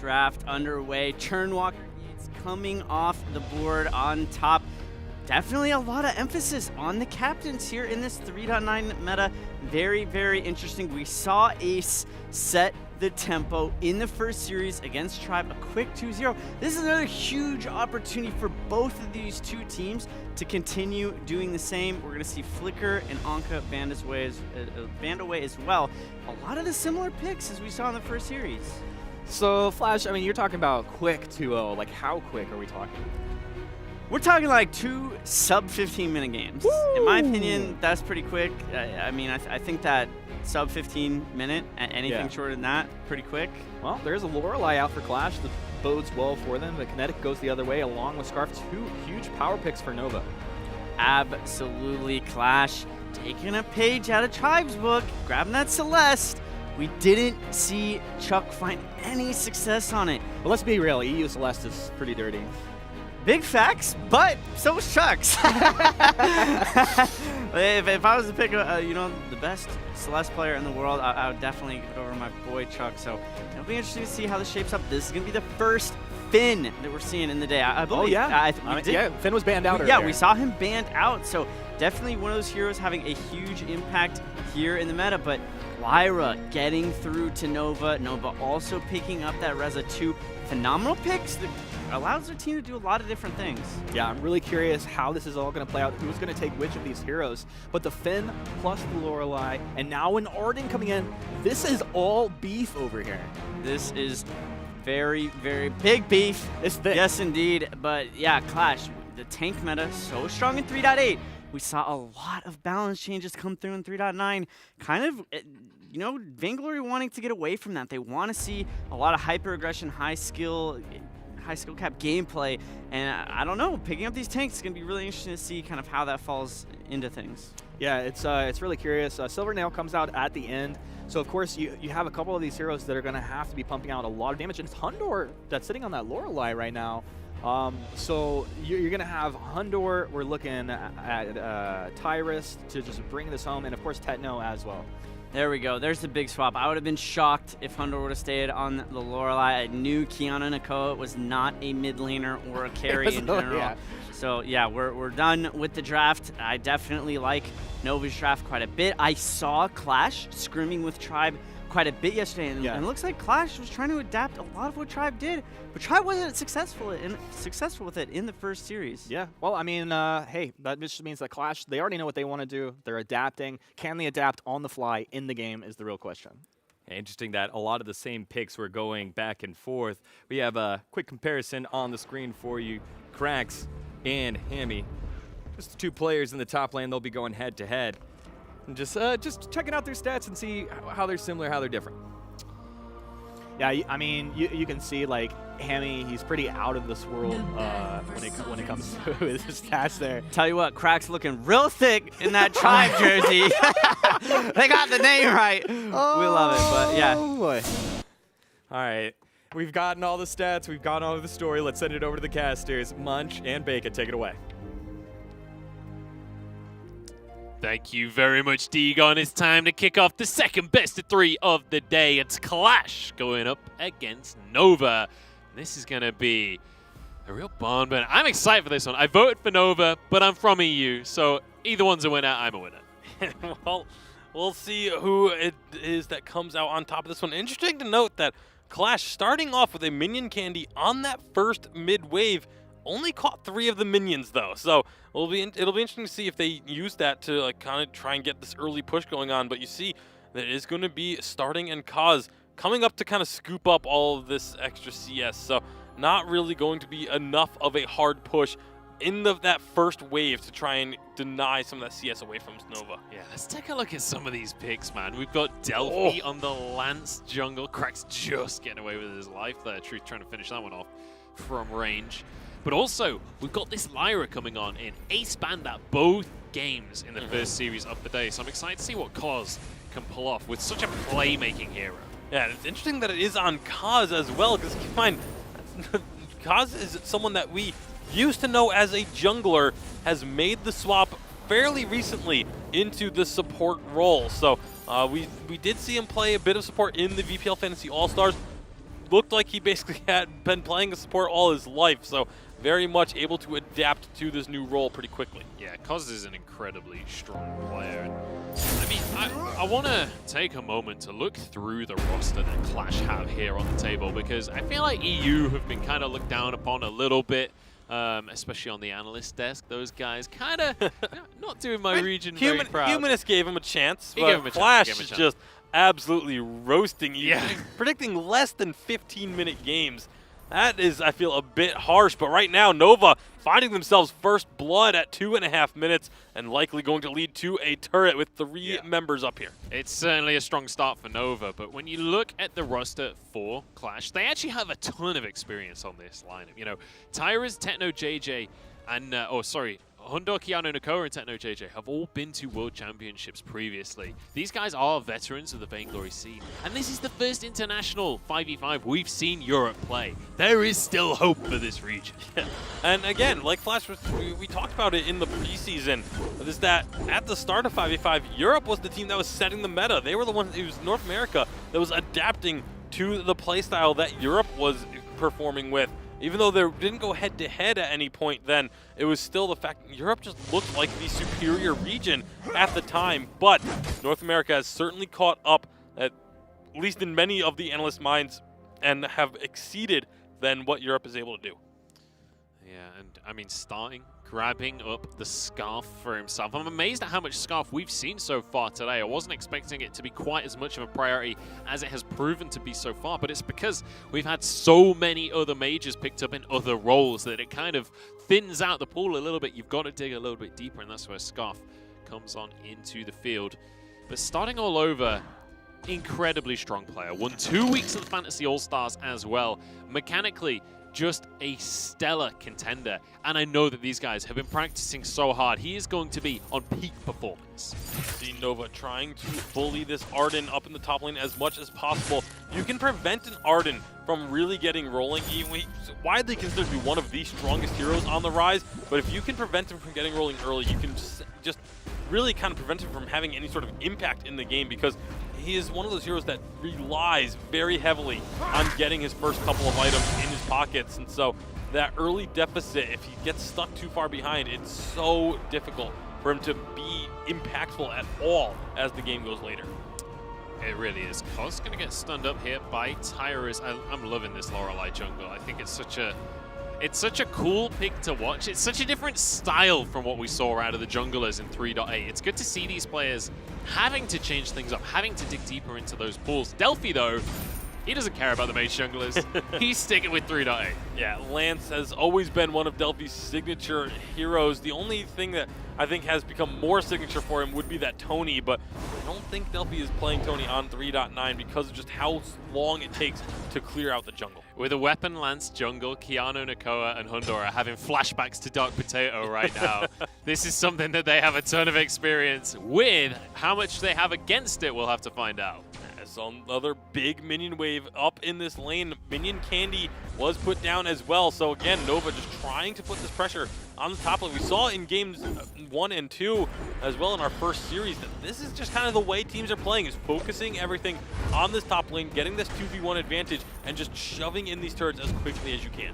draft underway. Churnwalker Gates coming off the board on top. Definitely a lot of emphasis on the captains here in this 3.9 meta. Very, very interesting. We saw Ace set the tempo in the first series against Tribe, a quick 2-0. This is another huge opportunity for both of these two teams to continue doing the same. We're going to see Flicker and Anka band away as well. A lot of the similar picks as we saw in the first series. So, Flash, I mean, you're talking about quick 2-0. Like, how quick are we talking? We're talking like 2 sub-15-minute games. Woo! In my opinion, that's pretty quick. I mean, I think that sub-15-minute, anything shorter than that, pretty quick. Well, there's a Lorelei out for Qlash that bodes well for them. The Kinetic goes the other way, along with Scarf. 2 huge power picks for Nova. Absolutely, Qlash taking a page out of Tribe's book, grabbing that Celeste. We didn't see Chuck find any success on it. But let's be real, EU Celeste is pretty dirty. Big facts, but so was Chuck's. If I was to pick, the best Celeste player in the world, I would definitely go over my boy Chuck. So it'll be interesting to see how this shapes up. This is going to be the first Finn that we're seeing in the day. I believe. Oh, yeah. Yeah, Finn was banned out earlier. Yeah, we saw him banned out. So definitely one of those heroes having a huge impact here in the meta. But Lyra getting through to Nova. Nova also picking up that Reza 2. Phenomenal picks that allows their team to do a lot of different things. Yeah, I'm really curious how this is all going to play out, who's going to take which of these heroes. But the Finn plus the Lorelei, and now an Arden coming in, this is all beef over here. This is very, very big beef. It's thick. Yes, indeed. But yeah, Qlash, the tank meta, so strong in 3.8. We saw a lot of balance changes come through in 3.9. Kind of, Vainglory wanting to get away from that. They want to see a lot of hyper-aggression, high skill cap gameplay, and I don't know, picking up these tanks is going to be really interesting to see kind of how that falls into things. Yeah, it's really curious. Silvernail comes out at the end, so of course you have a couple of these heroes that are going to have to be pumping out a lot of damage, and it's Hundor that's sitting on that Lorelei right now. So you're going to have Hundor, we're looking at Tyrus to just bring this home, and of course Tetno as well. There we go. There's the big swap. I would have been shocked if Hundor would have stayed on the Lorelei. I knew Kiana Nakoa was not a mid laner or a carry in general. Yeah. So yeah, we're done with the draft. I definitely like Nova's draft quite a bit. I saw Qlash scrimming with Tribe quite a bit yesterday, and it looks like Qlash was trying to adapt a lot of what Tribe did, but Tribe wasn't successful with it in the first series. Yeah, well, I mean, hey, that just means that Qlash, they already know what they want to do. They're adapting. Can they adapt on the fly in the game is the real question. Interesting that a lot of the same picks were going back and forth. We have a quick comparison on the screen for you. Cracks and Hammy, just the 2 players in the top lane. They'll be going head to head. And just checking out their stats and see how they're similar, how they're different. Yeah, I mean, you can see, like, Hammy, he's pretty out of this world when it comes to his stats there. Tell you what, Crack's looking real thick in that Tribe jersey. They got the name right. Oh, we love it, but yeah. Boy. All right, we've gotten all the stats, we've gotten all of the story. Let's send it over to the casters. Munch and Bacon, take it away. Thank you very much, Degon. It's time to kick off the second best of 3 of the day. It's Qlash going up against Nova. This is going to be a real barn burner. I'm excited for this one. I voted for Nova, but I'm from EU, so either one's a winner, I'm a winner. Well, we'll see who it is that comes out on top of this one. Interesting to note that Qlash, starting off with a minion candy on that first mid-wave, only caught 3 of the minions, though. So it'll be interesting to see if they use that to like kind of try and get this early push going on. But you see that it is going to be starting and Cause coming up to kind of scoop up all of this extra CS. So not really going to be enough of a hard push in that first wave to try and deny some of that CS away from Nova. Yeah, let's take a look at some of these picks, man. We've got Delphi on the Lance jungle. Crack's just getting away with his life there. Truth trying to finish that one off from range. But also, we've got this Lyra coming on in Ace banned at both games in the first series of the day. So I'm excited to see what Kaz can pull off with such a playmaking hero. Yeah, it's interesting that it is on Kaz as well, because keep in mind, Kaz is someone that we used to know as a jungler, has made the swap fairly recently into the support role. So we did see him play a bit of support in the VPL Fantasy All-Stars. looked like he basically had been playing a support all his life, so very much able to adapt to this new role pretty quickly. Yeah, Koz is an incredibly strong player. And, I mean, I want to take a moment to look through the roster that Qlash have here on the table, because I feel like EU have been kind of looked down upon a little bit, especially on the analyst desk. Those guys kind of not doing my region very proud. Humanist gave him a chance, He but gave him a chance, Qlash he gave him a is chance. just absolutely roasting you. Yeah. Predicting less than 15-minute games. That is, I feel, a bit harsh, but right now, Nova finding themselves first blood at 2.5 minutes and likely going to lead to a turret with 3 members up here. It's certainly a strong start for Nova, but when you look at the roster for Qlash, they actually have a ton of experience on this lineup. You know, Tyra's, Techno JJ, and, Hundor, Keanu, Nakoa, and Techno JJ have all been to World Championships previously. These guys are veterans of the Vainglory scene, and this is the first international 5v5 we've seen Europe play. There is still hope for this region. And again, like Qlash, we talked about it in the preseason, is that at the start of 5v5, Europe was the team that was setting the meta. They were the one, it was North America that was adapting to the playstyle that Europe was performing with. Even though they didn't go head-to-head at any point then, it was still the fact that Europe just looked like the superior region at the time. But North America has certainly caught up, at least in many of the analyst minds, and have exceeded than what Europe is able to do. Yeah, and I mean, grabbing up the Scarf for himself. I'm amazed at how much Scarf we've seen so far today. I wasn't expecting it to be quite as much of a priority as it has proven to be so far, but it's because we've had so many other mages picked up in other roles that it kind of thins out the pool a little bit. You've got to dig a little bit deeper, and that's where Scarf comes on into the field. But starting all over, incredibly strong player. Won 2 weeks of the Fantasy All-Stars as well. Mechanically, just a stellar contender, and I know that these guys have been practicing so hard. He is going to be on peak performance. See Nova trying to bully this Arden up in the top lane as much as possible. You can prevent an Arden from really getting rolling. He's widely considered to be one of the strongest heroes on the rise, but if you can prevent him from getting rolling early, you can just really kind of prevent him from having any sort of impact in the game, because he is one of those heroes that relies very heavily on getting his first couple of items in his pockets. And so that early deficit, if he gets stuck too far behind, it's so difficult for him to be impactful at all as the game goes later. It really is. Koz going to get stunned up here by Tyrus. I'm loving this Lorelei jungle. I think it's such a cool pick to watch. It's such a different style from what we saw out of the junglers in 3.8. It's good to see these players having to change things up, having to dig deeper into those pools. Delphi, though, he doesn't care about the mage junglers. He's sticking with 3.8. Yeah, Lance has always been one of Delphi's signature heroes. The only thing that I think has become more signature for him would be that Tony, but I don't think Delphi is playing Tony on 3.9 because of just how long it takes to clear out the jungle. With a weapon lance jungle, Keanu, Nakoa, and Hundor are having flashbacks to Dark Potato right now. This is something that they have a ton of experience with. How much they have against it, we'll have to find out. As another big minion wave up in this lane, minion candy was put down as well. So again, Nova just trying to put this pressure on the top lane. We saw in games 1 and 2 as well in our first series that this is just kind of the way teams are playing, is focusing everything on this top lane, getting this 2v1 advantage, and just shoving in these turrets as quickly as you can.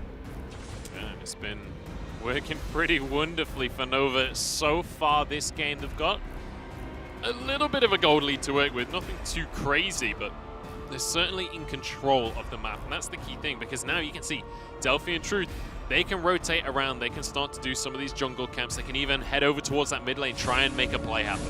Yeah, it's been working pretty wonderfully for Nova so far this game. They've got a little bit of a gold lead to work with, nothing too crazy, but they're certainly in control of the map, and that's the key thing, because now you can see Delphi and Truth, they can rotate around, they can start to do some of these jungle camps, they can even head over towards that mid lane, try and make a play happen.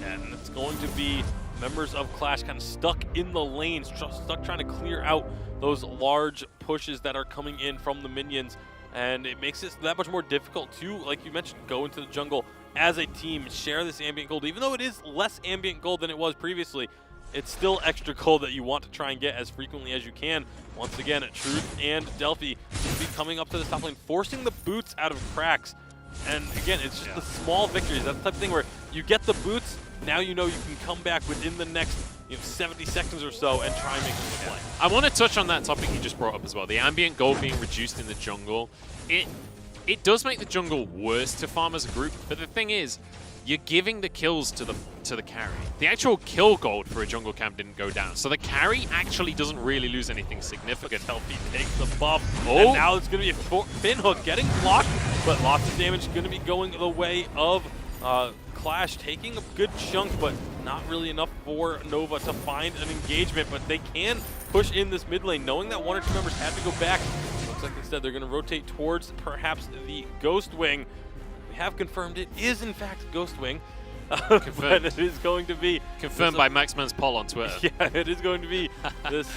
And it's going to be members of Qlash kind of stuck in the lanes, stuck trying to clear out those large pushes that are coming in from the minions, and it makes it that much more difficult to, like you mentioned, go into the jungle as a team, share this ambient gold. Even though it is less ambient gold than it was previously, it's still extra gold that you want to try and get as frequently as you can. Once again, Truth and Delphi will be coming up to the top lane, forcing the boots out of cracks. And again, it's just the small victories. That's the type of thing where you get the boots, now you know you can come back within the next 70 seconds or so and try and make a play. I want to touch on that topic you just brought up as well. The ambient gold being reduced in the jungle. It does make the jungle worse to farm as a group, but the thing is, you're giving the kills to the carry. The actual kill gold for a jungle camp didn't go down, so the carry actually doesn't really lose anything significant. Healthy takes the buff, Oh. and now it's going to be a fin hook getting blocked, but lots of damage going to be going the way of Qlash, taking a good chunk, but not really enough for Nova to find an engagement, but they can push in this mid lane, knowing that 1 or 2 members have to go back. Looks like instead they're going to rotate towards perhaps the Ghost Wing. We have confirmed it is in fact Ghost Wing. But it is going to be confirmed by Maxman's poll on Twitter. Yeah, it is going to be this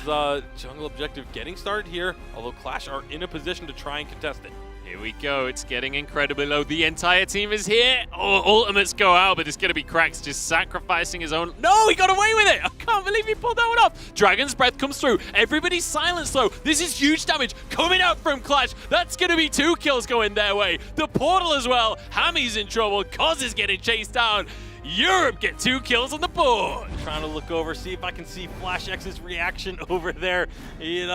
jungle objective getting started here, although Qlash are in a position to try and contest it. Here we go. It's getting incredibly low. The entire team is here. Oh, ultimates go out, but it's going to be Cracks just sacrificing his own. No, he got away with it. I can't believe he pulled that one off. Dragon's Breath comes through. Everybody's silenced, though. This is huge damage coming out from Qlash. That's going to be 2 kills going their way. The portal as well. Hammy's in trouble. Koz is getting chased down. Europe get 2 kills on the board. Trying to look over, see if I can see Flash X's reaction over there. He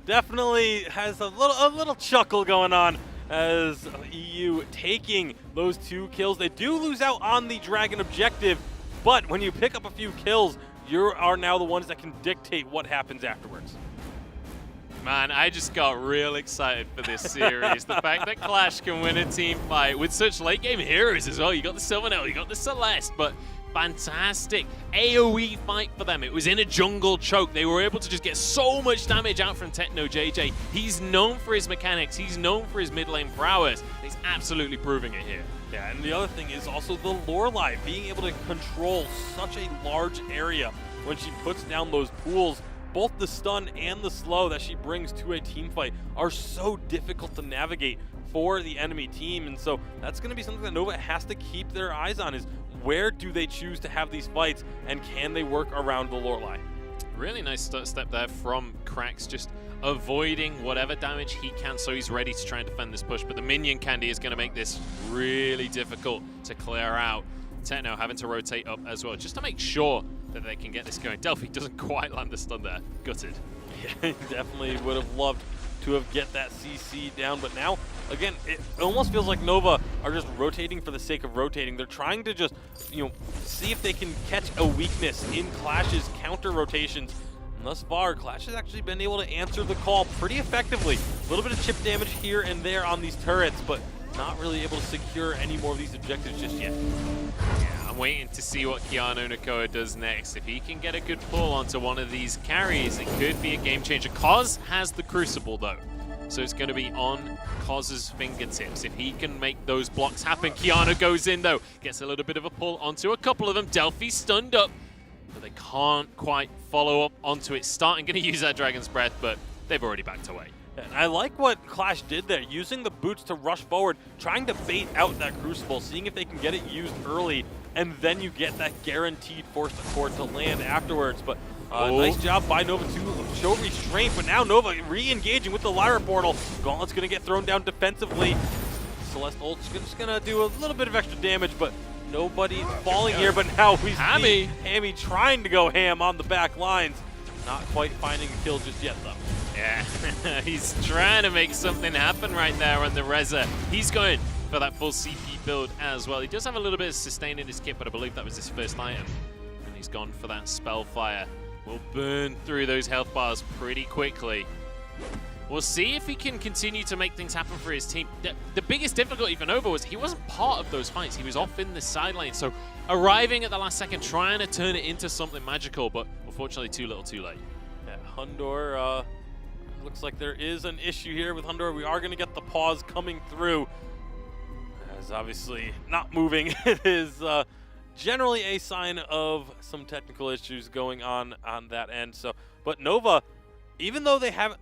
definitely has a little chuckle going on as EU taking those 2 kills. They do lose out on the Dragon objective, but when you pick up a few kills, you are now the ones that can dictate what happens afterwards. Man, I just got real excited for this series. The fact that Qlash can win a team fight with such late game heroes as well. You got the Sylvanel, you got the Celeste, but fantastic AoE fight for them. It was in a jungle choke. They were able to just get so much damage out from Techno JJ. He's known for his mechanics. He's known for his mid lane prowess. He's absolutely proving it here. Yeah, and the other thing is also the Lorelei being able to control such a large area when she puts down those pools. Both the stun and the slow that she brings to a team fight are so difficult to navigate for the enemy team, and so that's going to be something that Nova has to keep their eyes on, is where do they choose to have these fights, and can they work around the Lorelei? Really nice step there from Cracks, just avoiding whatever damage he can, so he's ready to try and defend this push, but the minion candy is going to make this really difficult to clear out. Techno having to rotate up as well, just to make sure that they can get this going. Delphi doesn't quite land the stun there. Gutted. Yeah, definitely would have loved to have get that CC down, but now, again, it almost feels like Nova are just rotating for the sake of rotating. They're trying to just, see if they can catch a weakness in Qlash's counter rotations. And thus far, Qlash has actually been able to answer the call pretty effectively. A little bit of chip damage here and there on these turrets, but not really able to secure any more of these objectives just yet. Yeah, I'm waiting to see what Keanu Nakoa does next. If he can get a good pull onto one of these carries, it could be a game changer. Koz has the Crucible though, so it's going to be on Koz's fingertips. If he can make those blocks happen, Keanu goes in though, gets a little bit of a pull onto a couple of them. Delphi stunned up, but they can't quite follow up onto it. Starting going to use that Dragon's Breath, but they've already backed away. And I like what Qlash did there, using the boots to rush forward, trying to bait out that Crucible, seeing if they can get it used early, and then you get that guaranteed forced accord to land afterwards. But nice job by Nova to show restraint, but now Nova re-engaging with the Lyra portal. Gauntlet's going to get thrown down defensively. Celeste ult's just going to do a little bit of extra damage, but nobody falling here. But now we see Hammy trying to go ham on the back lines. Not quite finding a kill just yet, though. Yeah, he's trying to make something happen right there on the Reza. He's going for that full CP build as well. He does have a little bit of sustain in his kit, but I believe that was his first item. And he's gone for that Spellfire. Will burn through those health bars pretty quickly. We'll see if he can continue to make things happen for his team. The biggest difficulty for Nova was he wasn't part of those fights. He was off in the side lane. So arriving at the last second, trying to turn it into something magical, but unfortunately too little too late. Yeah, Hundor, looks like there is an issue here with Hundor. We are going to get the pause coming through. As obviously not moving is generally a sign of some technical issues going on that end. So, but Nova, even though they have,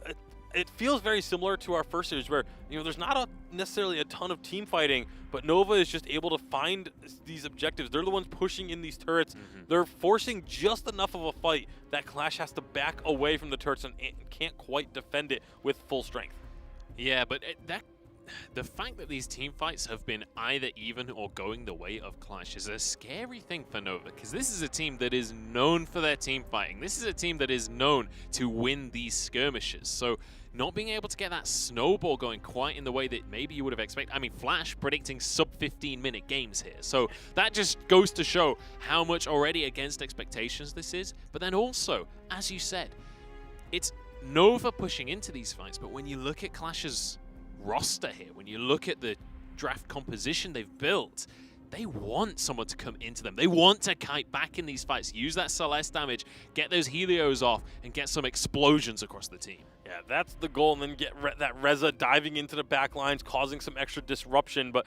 it feels very similar to our first series where, there's not necessarily a ton of team fighting, but Nova is just able to find these objectives. They're the ones pushing in these turrets. They're forcing just enough of a fight that Qlash has to back away from the turrets and can't quite defend it with full strength. Yeah, but that the fact that these team fights have been either even or going the way of Qlash is a scary thing for Nova, because this is a team that is known for their team fighting. This is a team that is known to win these skirmishes. So not being able to get that snowball going quite in the way that maybe you would have expected. I mean, Flash predicting sub 15-minute games here. So that just goes to show how much already against expectations this is. But then also, as you said, it's Nova pushing into these fights. But when you look at Qlash's roster here, when you look at the draft composition they've built, they want someone to come into them. They want to kite back in these fights, use that Celeste damage, get those Helios off, and get some explosions across the team. Yeah, that's the goal, and then get that Reza diving into the back lines, causing some extra disruption. But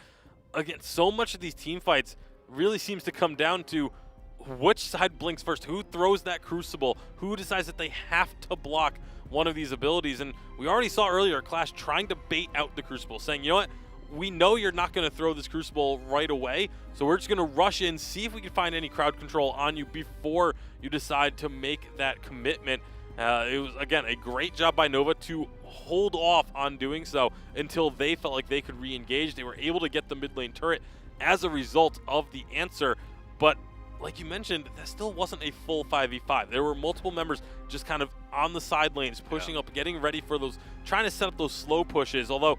again, so much of these team fights really seems to come down to which side blinks first, who throws that Crucible, who decides that they have to block one of these abilities. And we already saw earlier Qlash trying to bait out the Crucible, saying, you know what, we know you're not going to throw this Crucible right away, so we're just going to rush in, see if we can find any crowd control on you before you decide to make that commitment. It was, again, a great job by Nova to hold off on doing so until they felt like they could re-engage. They were able to get the mid lane turret as a result of the answer, but like you mentioned, that still wasn't a full 5v5. There were multiple members just kind of on the side lanes, pushing up, getting ready for those, trying to set up those slow pushes, although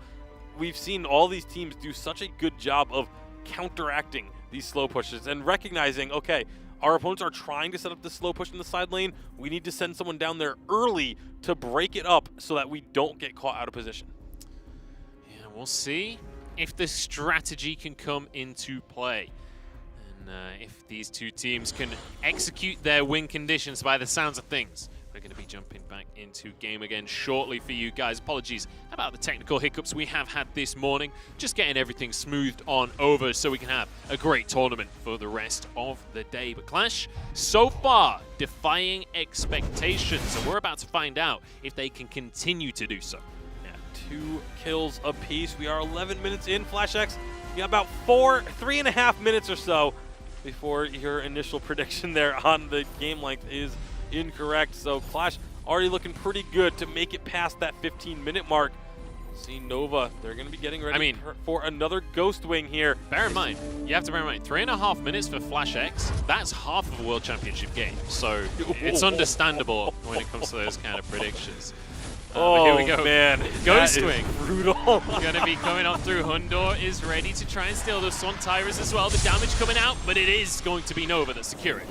we've seen all these teams do such a good job of counteracting these slow pushes and recognizing, okay, our opponents are trying to set up the slow push in the side lane. We need to send someone down there early to break it up so that we don't get caught out of position. Yeah, we'll see if this strategy can come into play. And if these two teams can execute their win conditions by the sounds of things. We're going to be jumping back into game again shortly for you guys. Apologies about the technical hiccups we have had this morning. Just getting everything smoothed on over so we can have a great tournament for the rest of the day. But Qlash, so far, defying expectations. And we're about to find out if they can continue to do so. Yeah, 2 kills apiece. We are 11 minutes in. FlashX, you got about 3.5 minutes or so before your initial prediction there on the game length is incorrect. So Qlash already looking pretty good to make it past that 15-minute mark. See Nova, they're going to be getting ready for another Ghost Wing here. Bear in mind, you have to bear in mind, 3.5 minutes for FlashX, that's half of a World Championship game. So it's understandable when it comes to those kind of predictions. Oh, here we go. Man. Ghost Wing. Brutal. Going to be coming up through. Hundor is ready to try and steal the Swan Tyrus as well. The damage coming out, but it is going to be Nova that's securing.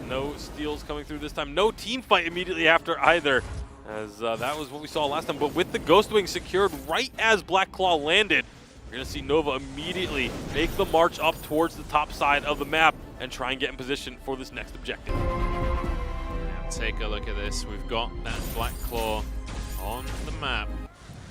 No steals coming through this time. No team fight immediately after either, as that was what we saw last time. But with the Ghost Wing secured right as Black Claw landed, we're going to see Nova immediately make the march up towards the top side of the map and try and get in position for this next objective. Take a look at this. We've got that Black Claw on the map.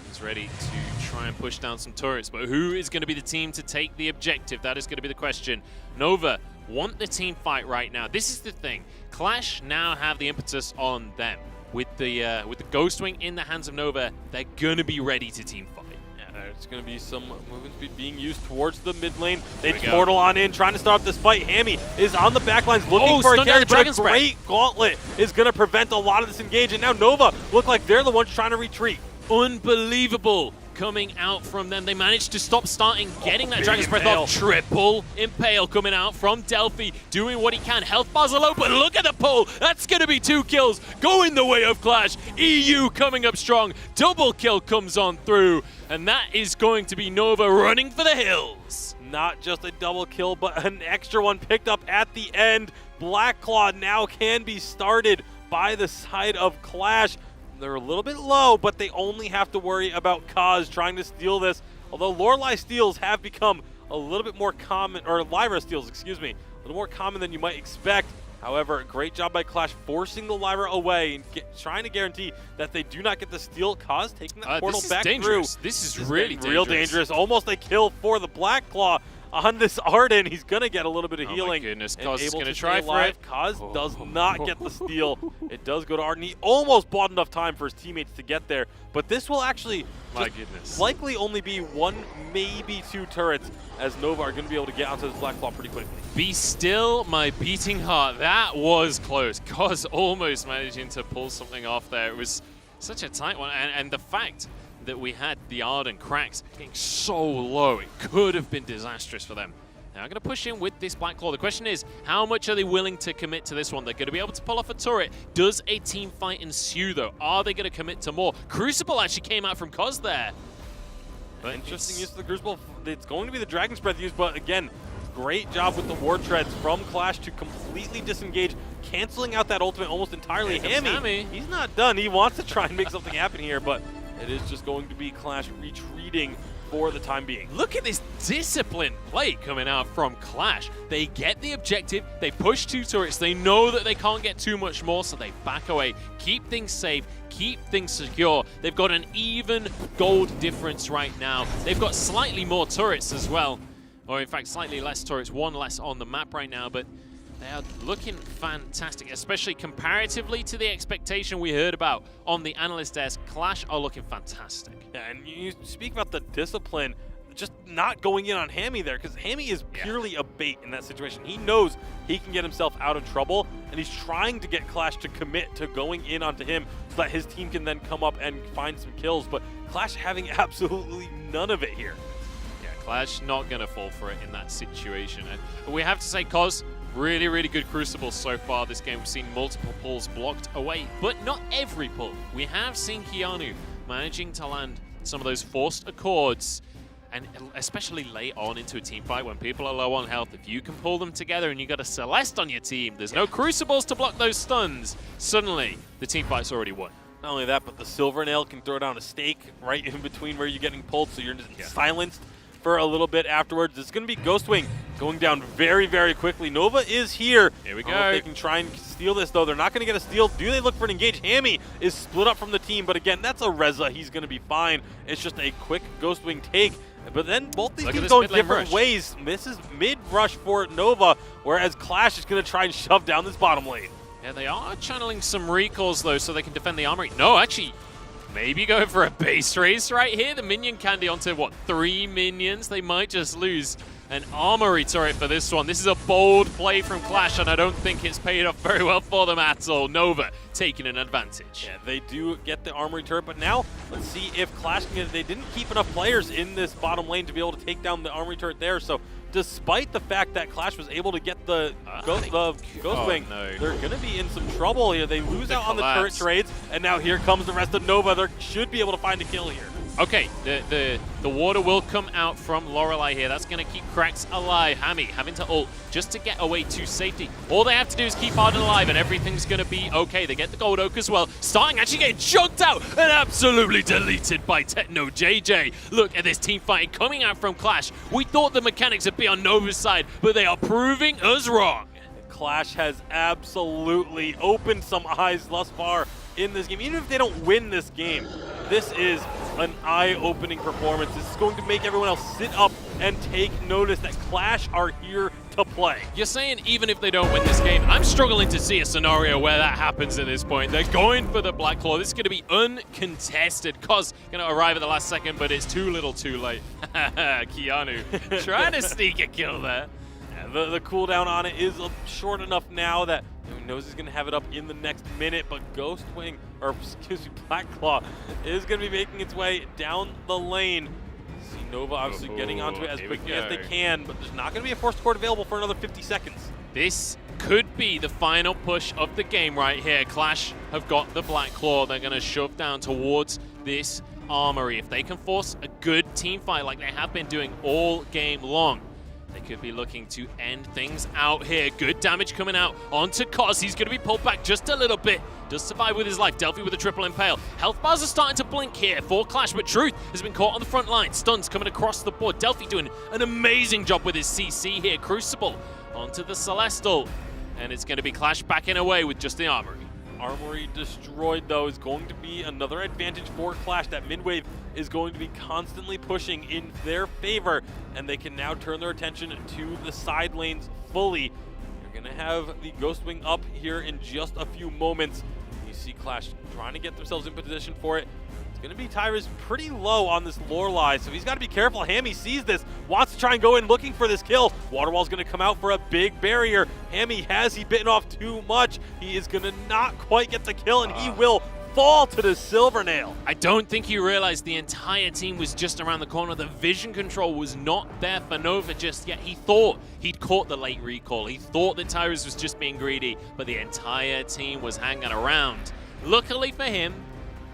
He's ready to try and push down some turrets. But who is going to be the team to take the objective? That is going to be the question. Nova want the team fight right now. This is the thing. Qlash now have the impetus on them. With the Ghost Wing in the hands of Nova, they're going to be ready to team fight. Yeah, there's going to be some movement speed being used towards the mid lane. They portal on in, trying to start up this fight. Hammy is on the back lines looking for a carry, but a great gauntlet is going to prevent a lot of this engage. And now Nova look like they're the ones trying to retreat. Unbelievable coming out from them. They managed to stop starting, getting that Dragon's Breath off. Triple Impale coming out from Delphi, doing what he can. Health bars are low, but look at the pull. That's going to be 2 kills going the way of Qlash. EU coming up strong. Double kill comes on through, and that is going to be Nova running for the hills. Not just a double kill, but an extra one picked up at the end. Black Claw now can be started by the side of Qlash. They're a little bit low, but they only have to worry about Kaz trying to steal this. Although Lorelei steals have become a little bit more common, or Lyra steals, excuse me, a little more common than you might expect. However, great job by Qlash forcing the Lyra away and trying to guarantee that they do not get the steal. Kaz taking that portal back through. This is really real dangerous. Almost a kill for the Black Claw on this Arden. He's going to get a little bit of healing. Oh my goodness, and Kaz is able going to try for it. Kaz does not get the steal. It does go to Arden. He almost bought enough time for his teammates to get there, but this will actually likely only be 1, maybe 2 turrets, as Nova are going to be able to get onto this Black Claw pretty quickly. Be still, my beating heart. That was close. Kaz almost managing to pull something off there. It was such a tight one, and the fact that we had the Arden cracks getting so low, it could have been disastrous for them. Now I'm going to push in with this Black Claw. The question is, how much are they willing to commit to this one? They're going to be able to pull off a turret. Does a team fight ensue, though? Are they going to commit to more? Crucible actually came out from Cos there. But Interesting use of the Crucible. It's going to be the Dragon's Breath use, but again, great job with the War Treads from Qlash to completely disengage, canceling out that ultimate almost entirely. Hammy, he's not done. He wants to try and make something happen here, but it is just going to be Qlash retreating for the time being. Look at this disciplined play coming out from Qlash. They get the objective, they push 2 turrets, they know that they can't get too much more, so they back away, keep things safe, keep things secure. They've got an even gold difference right now. They've got slightly more turrets as well, or in fact slightly less turrets, 1 less on the map right now, but they are looking fantastic, especially comparatively to the expectation we heard about on the analyst desk. Qlash are looking fantastic. Yeah, and you speak about the discipline, just not going in on Hammy there, because Hammy is purely a bait in that situation. He knows he can get himself out of trouble, and he's trying to get Qlash to commit to going in onto him so that his team can then come up and find some kills, but Qlash having absolutely none of it here. Yeah, Qlash not going to fall for it in that situation. And we have to say, Cos, really, really good Crucible so far this game. We've seen multiple pulls blocked away, but not every pull. We have seen Keanu managing to land some of those forced accords, and especially late on into a team fight when people are low on health. If you can pull them together and you got a Celeste on your team, there's no Crucibles to block those stuns, suddenly the team fight's already won. Not only that, but the Silver Nail can throw down a stake right in between where you're getting pulled, so you're just silenced for a little bit afterwards. It's going to be Ghostwing going down very, very quickly. Nova is here. Here we I don't know if go. they can try and steal this, though. They're not going to get a steal. Do they look for an engage? Hammy is split up from the team, but again, that's a Reza. He's going to be fine. It's just a quick Ghostwing take. But then both these teams going different ways. This is mid-rush for Nova, whereas Qlash is going to try and shove down this bottom lane. Yeah, they are channeling some recalls, though, so they can defend the armory. No, actually, maybe go for a base race right here. The minion candy onto, what, 3 minions? They might just lose an armory turret for this one. This is a bold play from Qlash, and I don't think it's paid off very well for them at all. Nova taking an advantage. Yeah, they do get the armory turret, but now let's see if Qlash can get it. They didn't keep enough players in this bottom lane to be able to take down the armory turret there, so despite the fact that Qlash was able to get the Ghostwing, they're going to be in some trouble here. They lose out on the turret trades, and now here comes the rest of Nova. They should be able to find a kill here. Okay, the water will come out from Lorelei here. That's going to keep Cracks alive. Hammy having to ult just to get away to safety. All they have to do is keep Arden alive, and everything's going to be okay. They get the Gold Oak as well. Starting actually getting chunked out and absolutely deleted by Techno JJ. Look at this team fighting coming out from Qlash. We thought the mechanics would be on Nova's side, but they are proving us wrong. Qlash has absolutely opened some eyes thus far in this game. Even if they don't win this game, this is an eye-opening performance. This is going to make everyone else sit up and take notice that Qlash are here to play. You're saying even if they don't win this game? I'm struggling to see a scenario where that happens at this point. They're going for the Black Claw. This is going to be uncontested. Cos going to arrive at the last second, but it's too little too late. Keanu trying to sneak a kill there. Yeah, the cooldown on it is short enough now that he knows he's going to have it up in the next minute, but Ghostwing, or excuse me, Black Claw, is going to be making its way down the lane. See Nova obviously getting onto it as quickly as they can, but there's not going to be a forced cord available for another 50 seconds. This could be the final push of the game right here. Qlash have got the Black Claw. They're going to shove down towards this armory. If they can force a good team fight like they have been doing all game long, they could be looking to end things out here. Good damage coming out onto Cos. He's going to be pulled back just a little bit. Does survive with his life. Delphi with a triple impale. Health bars are starting to blink here for Qlash, but Truth has been caught on the front line. Stuns coming across the board. Delphi doing an amazing job with his CC here. Crucible onto the Celestial. And it's going to be Qlash backing away with just the armory. Armory destroyed, though, is going to be another advantage for Qlash. That mid-wave is going to be constantly pushing in their favor, and they can now turn their attention to the side lanes fully. They're going to have the Ghostwing up here in just a few moments. You see Qlash trying to get themselves in position for it. It's going to be Tyra's pretty low on this Lorelei, so he's got to be careful. Hammy sees this, wants to try and go in looking for this kill. Waterwall's going to come out for a big barrier. Hammy, has he bitten off too much? He is going to not quite get the kill, and he will fall to the Silvernail. I don't think he realized the entire team was just around the corner. The vision control was not there for Nova just yet. He thought he'd caught the late recall. He thought that Tyrus was just being greedy, but the entire team was hanging around. Luckily for him,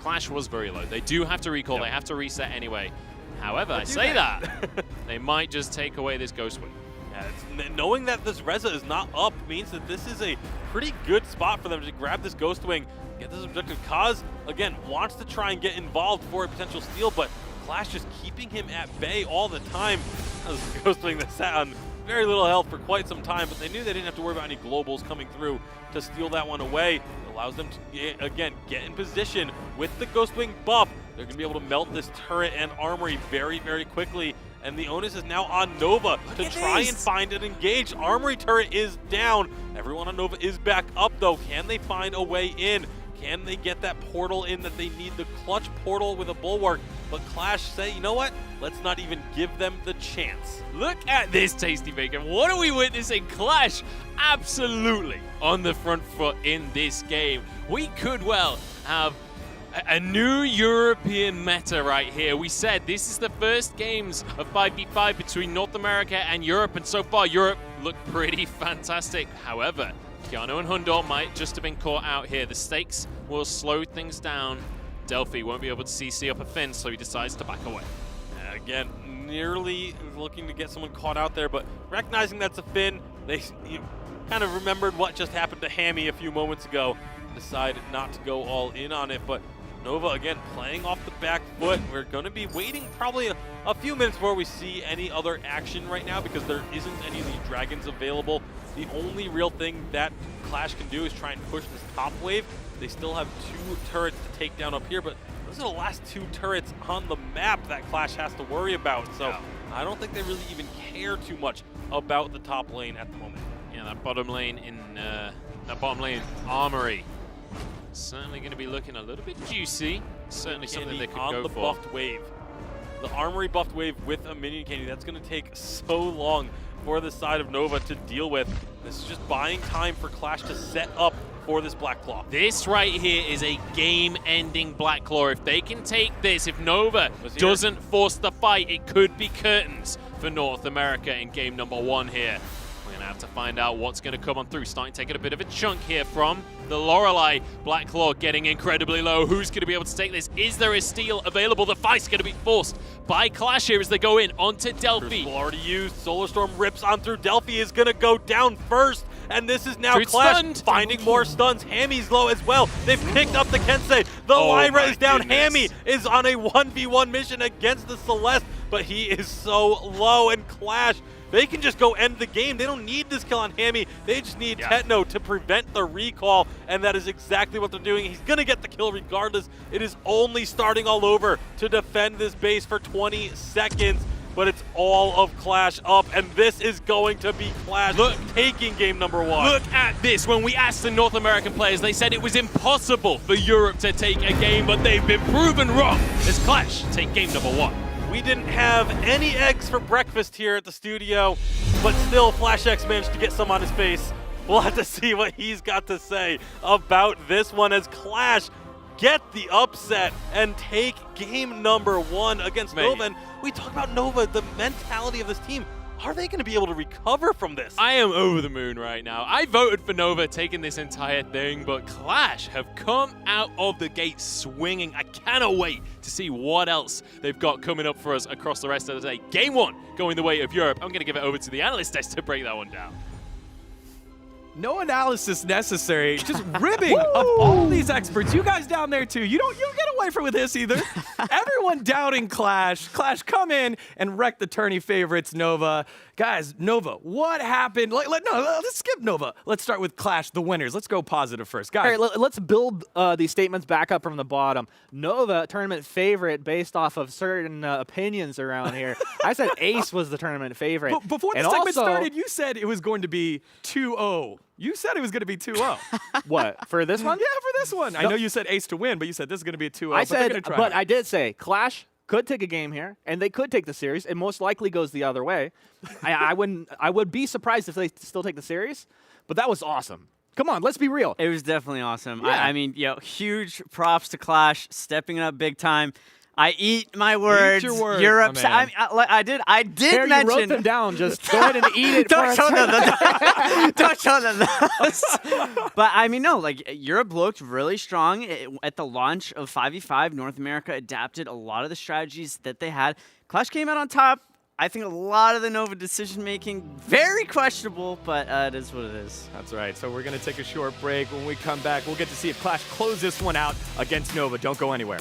Qlash was very low. They do have to recall. They have to reset anyway. However, I say that, they might just take away this Ghost Wing. Yeah, knowing that this Reza is not up means that this is a pretty good spot for them to grab this Ghost Wing, get this objective. Kaz, again, wants to try and get involved for a potential steal, but Qlash just keeping him at bay all the time. That was a Ghost Wing that sat on very little health for quite some time, but they knew they didn't have to worry about any globals coming through to steal that one away. It allows them to, again, get in position with the Ghost Wing buff. They're going to be able to melt this turret and armory very, very quickly. And the onus is now on Nova to try and find and engage. Armory turret is down. Everyone on Nova is back up, though. Can they find a way in? Can they get that portal in that they need? The clutch portal with a bulwark. But Qlash say, you know what? Let's not even give them the chance. Look at this, Tasty Bacon. What are we witnessing? Qlash absolutely on the front foot in this game. We could well have a new European meta right here. We said this is the first games of 5v5 between North America and Europe, and so far Europe looked pretty fantastic. However, Keanu and Hundor might just have been caught out here. The stakes will slow things down. Delphi won't be able to CC up a Finn, so he decides to back away. Again, nearly looking to get someone caught out there, but recognizing that's a Finn, they kind of remembered what just happened to Hammy a few moments ago, decided not to go all in on it. But Nova, again, playing off the back foot. We're going to be waiting probably a few minutes before we see any other action right now because there isn't any of these dragons available. The only real thing that Qlash can do is try and push this top wave. They still have 2 turrets to take down up here, but those are the last 2 turrets on the map that Qlash has to worry about. So I don't think they really even care too much about the top lane at the moment. Yeah, that bottom lane armory. Certainly going to be looking a little bit juicy. Certainly something they could go for. On the buffed wave. The armory buffed wave with a minion candy. That's going to take so long for the side of Nova to deal with. This is just buying time for Qlash to set up for this Black Claw. This right here is a game-ending Black Claw. If they can take this, if Nova doesn't force the fight, it could be curtains for North America in game number 1 here. We're going to have to find out what's going to come on through. Starting taking a bit of a chunk here from the Lorelei. Black Claw getting incredibly low. Who's going to be able to take this? Is there a steal available? The fight's going to be forced by Qlash here as they go in onto Delphi. Already used. Solar Storm rips on through. Delphi is going to go down first. And this is now Qlash finding more stuns. Hammy's low as well. They've picked up the Kensei. The Lyra is down. Hammy is on a 1v1 mission against the Celeste, but he is so low. And Qlash, they can just go end the game. They don't need this kill on Hammy. They just need Tetno to prevent the recall, and that is exactly what they're doing. He's going to get the kill regardless. It is only starting all over to defend this base for 20 seconds. But it's all of Qlash up, and this is going to be Qlash taking game number 1. Look at this. When we asked the North American players, they said it was impossible for Europe to take a game, but they've been proven wrong as Qlash take game number 1. We didn't have any eggs for breakfast here at the studio, but still FlashX managed to get some on his face. We'll have to see what he's got to say about this one as Qlash get the upset and take game number 1 against Nova. And we talk about Nova, the mentality of this team. Are they going to be able to recover from this? I am over the moon right now. I voted for Nova taking this entire thing, but Qlash have come out of the gate swinging. I cannot wait to see what else they've got coming up for us across the rest of the day. Game 1 going the way of Europe. I'm going to give it over to the analyst desk to break that one down. No analysis necessary. Just ribbing of all these experts. You guys down there too. You don't get away from this either. Everyone doubting Qlash. Qlash come in and wreck the tourney favorites, Nova. Guys, Nova, what happened? Let's skip Nova. Let's start with Qlash, the winners. Let's go positive first. Guys. All right, let's build these statements back up from the bottom. Nova, tournament favorite based off of certain opinions around here. I said Ace was the tournament favorite. Before the segment started, you said it was going to be 2-0. You said it was going to be 2-0. What, for this one? Yeah, for this one. No. I know you said Ace to win, but you said this is going to be a 2-0. I said, but I did say Qlash could take a game here, and they could take the series. It most likely goes the other way. I would be surprised if they still take the series, but that was awesome. Come on, let's be real. It was definitely awesome. Yeah. I mean, huge props to Qlash, stepping it up big time. I eat my words. your words, You're my upset. man. I did There, mention. you wrote them down. Just go ahead and eat it. Don't first. show them the Don't show them those. But I mean, no, like Europe looked really strong at the launch of 5v5. North America adapted a lot of the strategies that they had. Qlash came out on top. I think a lot of the Nova decision making very questionable, but it is what it is. That's right. So we're going to take a short break. When we come back, we'll get to see if Qlash close this one out against Nova. Don't go anywhere.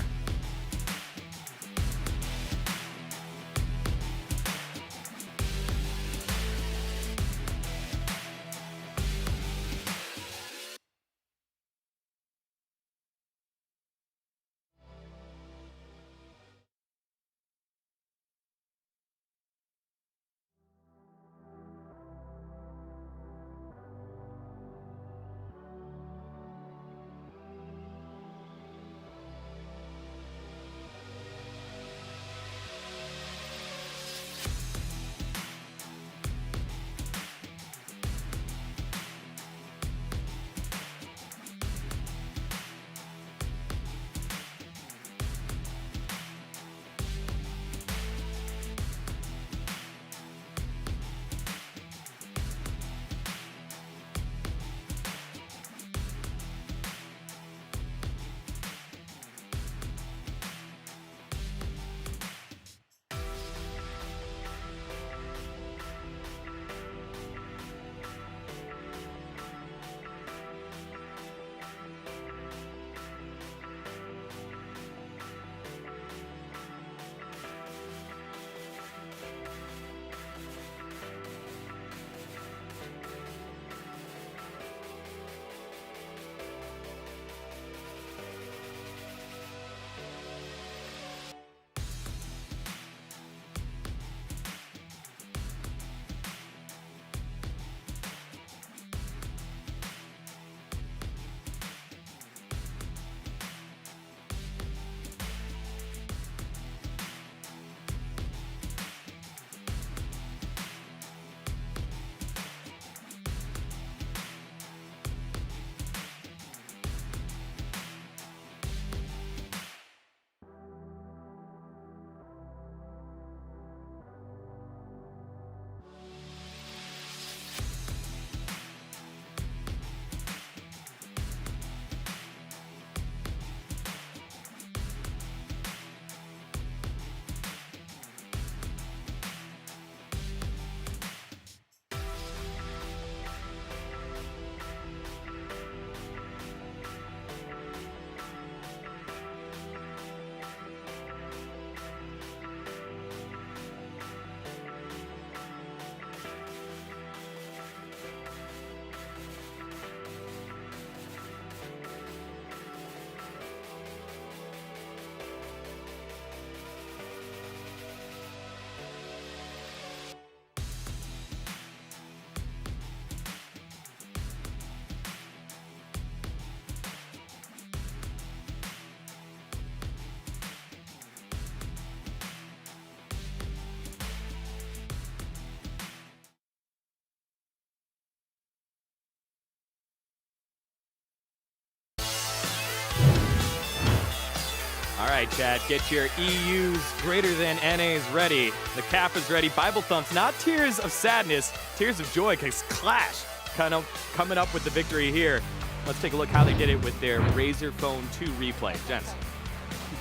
All right, Chad, get your EUs greater than NAs ready. The cap is ready. Bible thumps, not tears of sadness, tears of joy, because Qlash kind of coming up with the victory here. Let's take a look how they did it with their Razer Phone 2 replay. Gents.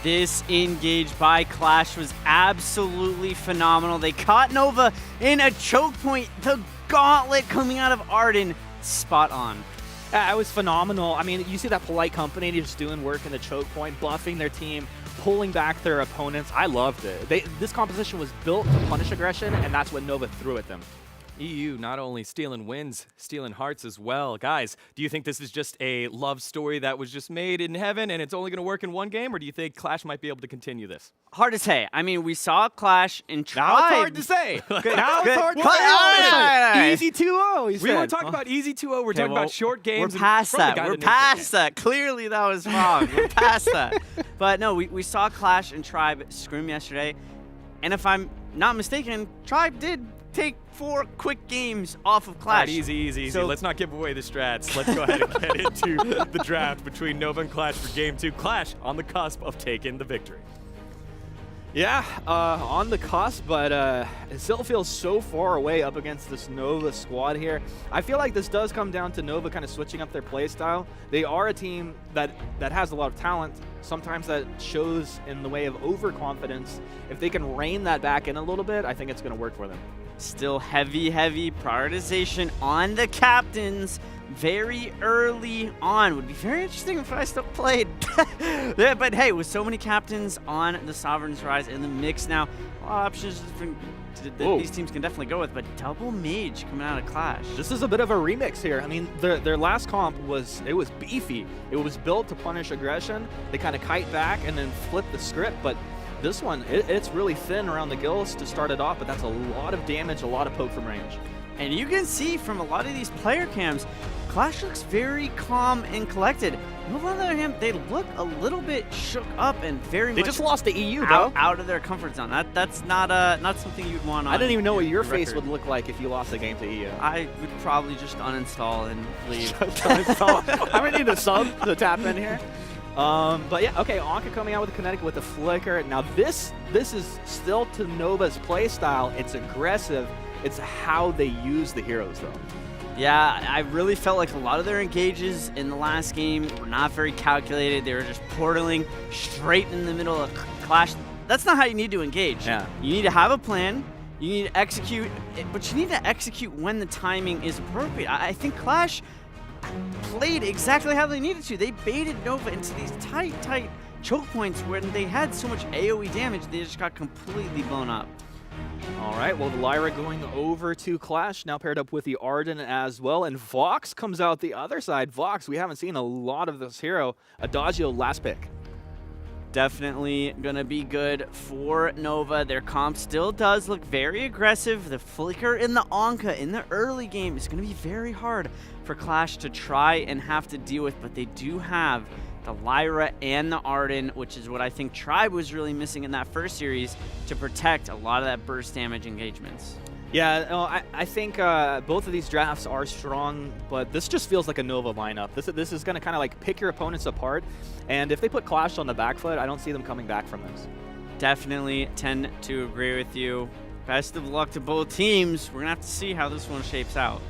This engage by Qlash was absolutely phenomenal. They caught Nova in a choke point. The gauntlet coming out of Arden, spot on. Yeah, it was phenomenal. I mean, you see that polite company just doing work in the choke point, buffing their team, pulling back their opponents. I loved it. This composition was built to punish aggression, and that's what Nova threw at them. EU not only stealing wins, stealing hearts as well. Guys, do you think this is just a love story that was just made in heaven and it's only going to work in one game, or do you think Qlash might be able to continue this? Hard to say. I mean, we saw Qlash in Tribe. Now it's hard to say. Now it's hard to say. Easy 2-0, We weren't talking about easy 2-0. We're talking about short games. We're past and from the that. guy We're that named the past game. that. Clearly, that was wrong. We're past that. But no, we saw Qlash and Tribe scrim yesterday. And if I'm not mistaken, Tribe did take 4 quick games off of Qlash. Right, easy. So- Let's not give away the strats. Let's go ahead and get into the draft between Nova and Qlash for Game 2. Qlash on the cusp of taking the victory. Yeah, on the cusp, but it still feels so far away up against this Nova squad here. I feel like this does come down to Nova kind of switching up their play style. They are a team that has a lot of talent. Sometimes that shows in the way of overconfidence. If they can rein that back in a little bit, I think it's going to work for them. Still heavy prioritization on the captains very early on. Would be very interesting if I still played. Yeah, but hey, with so many captains on the Sovereign's Rise in the mix now, a lot of options that these teams can definitely go with, but double mage coming out of Qlash. This is a bit of a remix here. I mean, their last comp was beefy. It was built to punish aggression. They kind of kite back and then flip the script, but this one, it's really thin around the gills to start it off, but that's a lot of damage, a lot of poke from range. And you can see from a lot of these player cams, Qlash looks very calm and collected. Nova, on the other hand, they look a little bit shook up and very They much just lost to EU, bro. out of their comfort zone. That's not something you'd want on I didn't even know what your record. face would look like if you lost the game to EU. I would probably just uninstall and leave. I'm gonna need a sub to tap in here. But yeah, okay, Anka coming out with the Kinetic with the Flicker. Now this is still to Nova's play style. It's aggressive. It's how they use the heroes, though. Yeah, I really felt like a lot of their engages in the last game were not very calculated. They were just portaling straight in the middle of Qlash. That's not how you need to engage. Yeah. You need to have a plan. You need to execute, but you need to execute when the timing is appropriate. I think Qlash played exactly how they needed to. They baited Nova into these tight choke points when they had so much AoE damage, they just got completely blown up. All right, well, the Lyra going over to Qlash, now paired up with the Arden as well, and Vox comes out the other side. Vox, we haven't seen a lot of this hero. Adagio last pick. Definitely gonna be good for Nova. Their comp still does look very aggressive. The Flicker in the Anka in the early game is gonna be very hard for Qlash to try and have to deal with, but they do have the Lyra and the Arden, which is what I think Tribe was really missing in that first series to protect a lot of that burst damage engagements. Yeah, no, I think both of these drafts are strong, but this just feels like a Nova lineup. This is going to kind of like pick your opponents apart, and if they put Qlash on the back foot, I don't see them coming back from this. Definitely tend to agree with you. Best of luck to both teams. We're going to have to see how this one shapes out.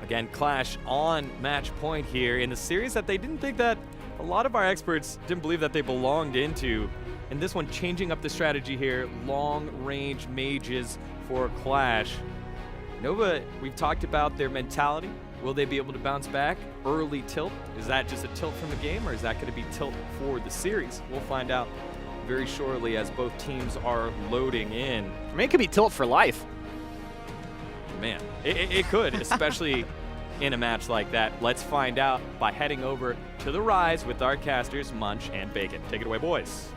Again, Qlash on match point here in the series that they didn't think that a lot of our experts didn't believe that they belonged into. And this one changing up the strategy here, long range mages for Qlash. Nova, we've talked about their mentality. Will they be able to bounce back? Early tilt, is that just a tilt from the game or is that going to be tilt for the series? We'll find out very shortly as both teams are loading in. I mean, it could be tilt for life. Man, it could, especially in a match like that. Let's find out by heading over to the Rise with our casters, Munch and Bacon. Take it away, boys.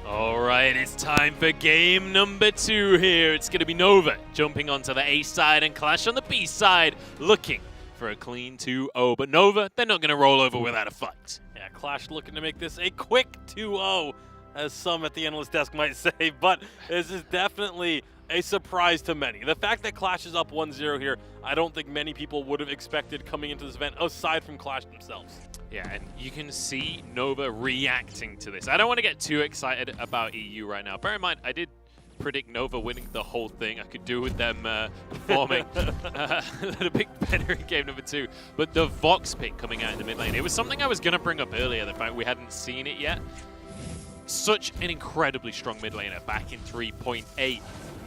All right, it's time for game number 2 here. It's going to be Nova jumping onto the A side and Qlash on the B side, looking for a clean 2-0. But Nova, they're not going to roll over without a fight. Yeah, Qlash looking to make this a quick 2-0, as some at the analyst desk might say, but this is definitely a surprise to many. The fact that Qlash is up 1-0 here, I don't think many people would have expected coming into this event, aside from Qlash themselves. Yeah, and you can see Nova reacting to this. I don't want to get too excited about EU right now. Bear in mind, I did predict Nova winning the whole thing. I could do with them performing a little bit better in game number 2. But the Vox pick coming out in the mid lane, it was something I was going to bring up earlier, the fact we hadn't seen it yet. Such an incredibly strong mid laner back in 3.8.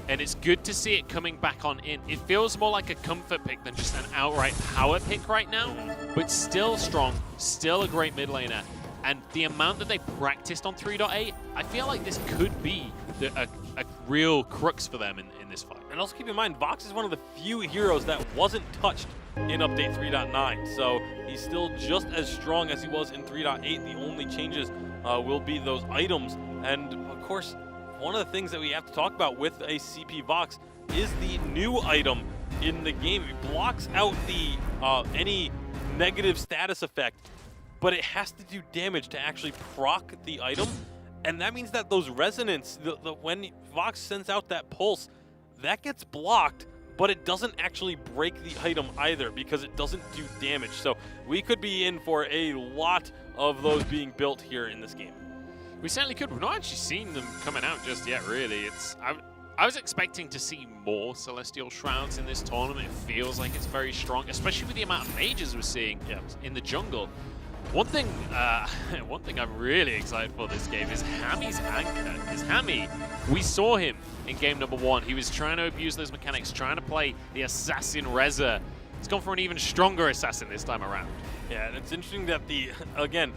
And it's good to see it coming back on in. It feels more like a comfort pick than just an outright power pick right now, but still strong, still a great mid laner. And the amount that they practiced on 3.8, I feel like this could be a real crux for them in this fight. And also keep in mind, Vox is one of the few heroes that wasn't touched in update 3.9, so he's still just as strong as he was in 3.8. The only changes will be those items, and of course, one of the things that we have to talk about with a CP Vox is the new item in the game. It blocks out the any negative status effect but it has to do damage to actually proc the item. And that means that those resonance, when Vox sends out that pulse, that gets blocked, but it doesn't actually break the item either because it doesn't do damage. So we could be in for a lot of those being built here in this game. We certainly could. We've not actually seen them coming out just yet, really. I was expecting to see more Celestial Shrouds in this tournament. It feels like it's very strong, especially with the amount of mages we're seeing in the jungle. One thing I'm really excited for this game is Hammy's anchor. Because Hammy, we saw him in game number 1. He was trying to abuse those mechanics, trying to play the Assassin Reza. He's gone for an even stronger Assassin this time around. Yeah, and it's interesting that again,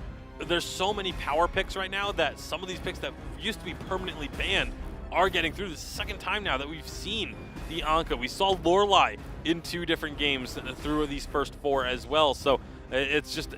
there's so many power picks right now that some of these picks that used to be permanently banned are getting through. The second time now that we've seen the Anka. We saw Lorelei in 2 different games through these first 4 as well. So it's just,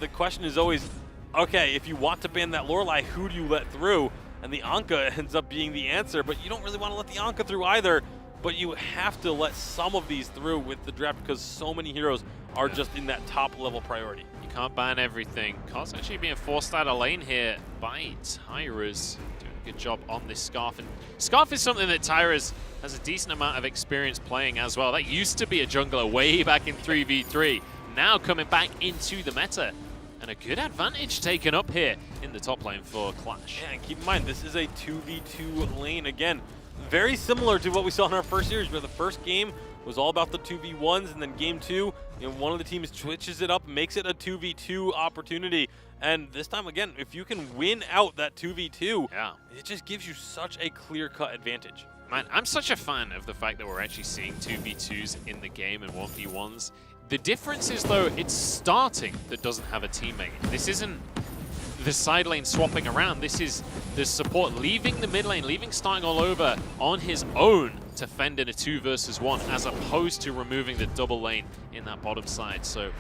the question is always, okay, if you want to ban that Lorelei, who do you let through? And the Anka ends up being the answer, but you don't really want to let the Anka through either. But you have to let some of these through with the draft because so many heroes are just in that top level priority. You can't ban everything. Cos actually being forced out of lane here by Tyra's. Doing a good job on this Scarf. And Scarf is something that Tyra's has a decent amount of experience playing as well. That used to be a jungler way back in 3v3. Now coming back into the meta. And a good advantage taken up here in the top lane for Qlash. Yeah, and keep in mind, this is a 2v2 lane. Again, very similar to what we saw in our first series, where the first game was all about the 2v1s, and then game 2, one of the teams switches it up, makes it a 2v2 opportunity. And this time, again, if you can win out that 2v2, it just gives you such a clear-cut advantage. Man, I'm such a fan of the fact that we're actually seeing 2v2s in the game and 1v1s. The difference is, though, it's starting that doesn't have a teammate. This isn't the side lane swapping around. This is the support leaving the mid lane, leaving starting all over on his own to fend in a 2 versus 1, as opposed to removing the double lane in that bottom side. So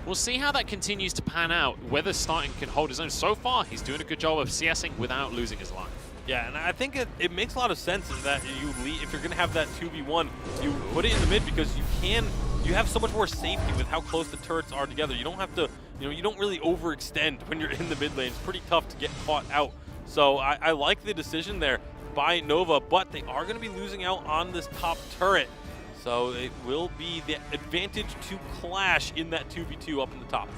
we'll see how that continues to pan out, whether starting can hold his own. So far, he's doing a good job of CSing without losing his life. Yeah, and I think it makes a lot of sense that if you're going to have that 2v1, you put it in the mid because you have so much more safety with how close the turrets are together. You don't have to, you don't really overextend when you're in the mid lane. It's pretty tough to get caught out. So I like the decision there by Nova, but they are going to be losing out on this top turret. So it will be the advantage to Qlash in that 2v2 up in the top.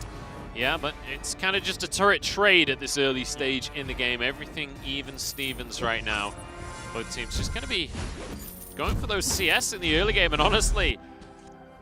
Yeah, but it's kind of just a turret trade at this early stage in the game. Everything even Stevens right now. Both teams just going to be going for those CS in the early game, and honestly,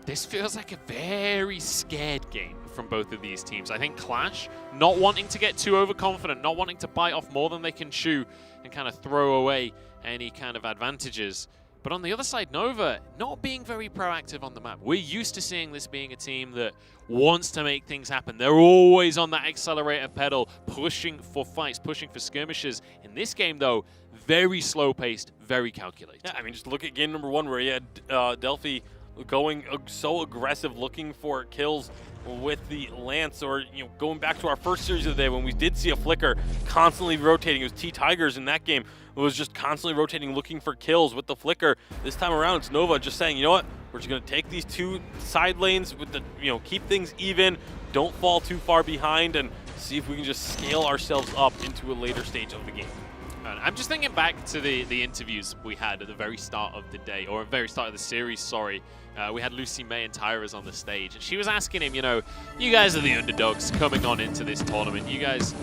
this feels like a very scared game from both of these teams. I think Qlash not wanting to get too overconfident, not wanting to bite off more than they can chew and kind of throw away any kind of advantages. But on the other side, Nova not being very proactive on the map. We're used to seeing this being a team that wants to make things happen. They're always on that accelerator pedal, pushing for fights, pushing for skirmishes. In this game, though, very slow-paced, very calculated. Yeah, I mean, just look at game number 1 where you had Delphi going so aggressive, looking for kills with the Lance, or going back to our first series of the day when we did see a Flicker constantly rotating. It was T-Tigers in that game. It was just constantly rotating, looking for kills with the Flicker. This time around, it's Nova just saying, you know what, we're just going to take these 2 side lanes with the, keep things even, don't fall too far behind, and see if we can just scale ourselves up into a later stage of the game. I'm just thinking back to the interviews we had at the very start of the day, or at the very start of the series, sorry. We had Lucy May and Tyra's on the stage, and she was asking him, you guys are the underdogs coming on into this tournament. You guys,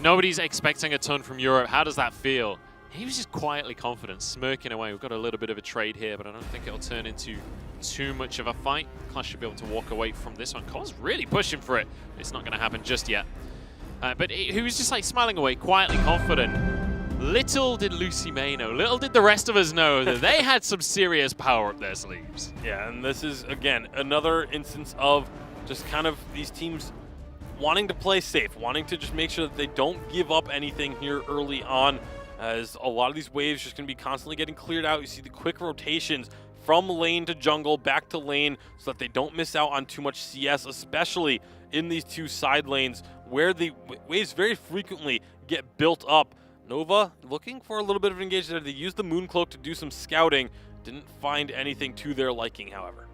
nobody's expecting a ton from Europe. How does that feel? He was just quietly confident, smirking away. We've got a little bit of a trade here, but I don't think it'll turn into too much of a fight. Qlash should be able to walk away from this one. Cole's really pushing for it. It's not going to happen just yet. But he was just like smiling away, quietly confident. Little did Lucy May know, little did the rest of us know that they had some serious power up their sleeves. Yeah, and this is, again, another instance of just kind of these teams wanting to play safe, wanting to just make sure that they don't give up anything here early on, as a lot of these waves just going to be constantly getting cleared out. You see the quick rotations from lane to jungle, back to lane, so that they don't miss out on too much CS, especially in these 2 side lanes where the waves very frequently get built up. Nova looking for a little bit of engagement. They used the Mooncloak to do some scouting. Didn't find anything to their liking, however.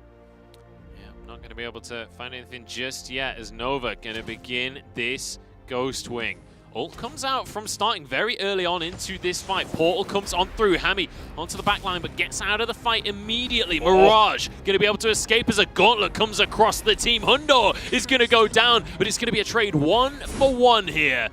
Yeah, not going to be able to find anything just yet as Nova going to begin this Ghost Wing. Ult comes out from starting very early on into this fight. Portal comes on through. Hammy onto the back line, but gets out of the fight immediately. Mirage going to be able to escape as a gauntlet comes across the team. Hundor is going to go down, but it's going to be a trade 1-for-1 here.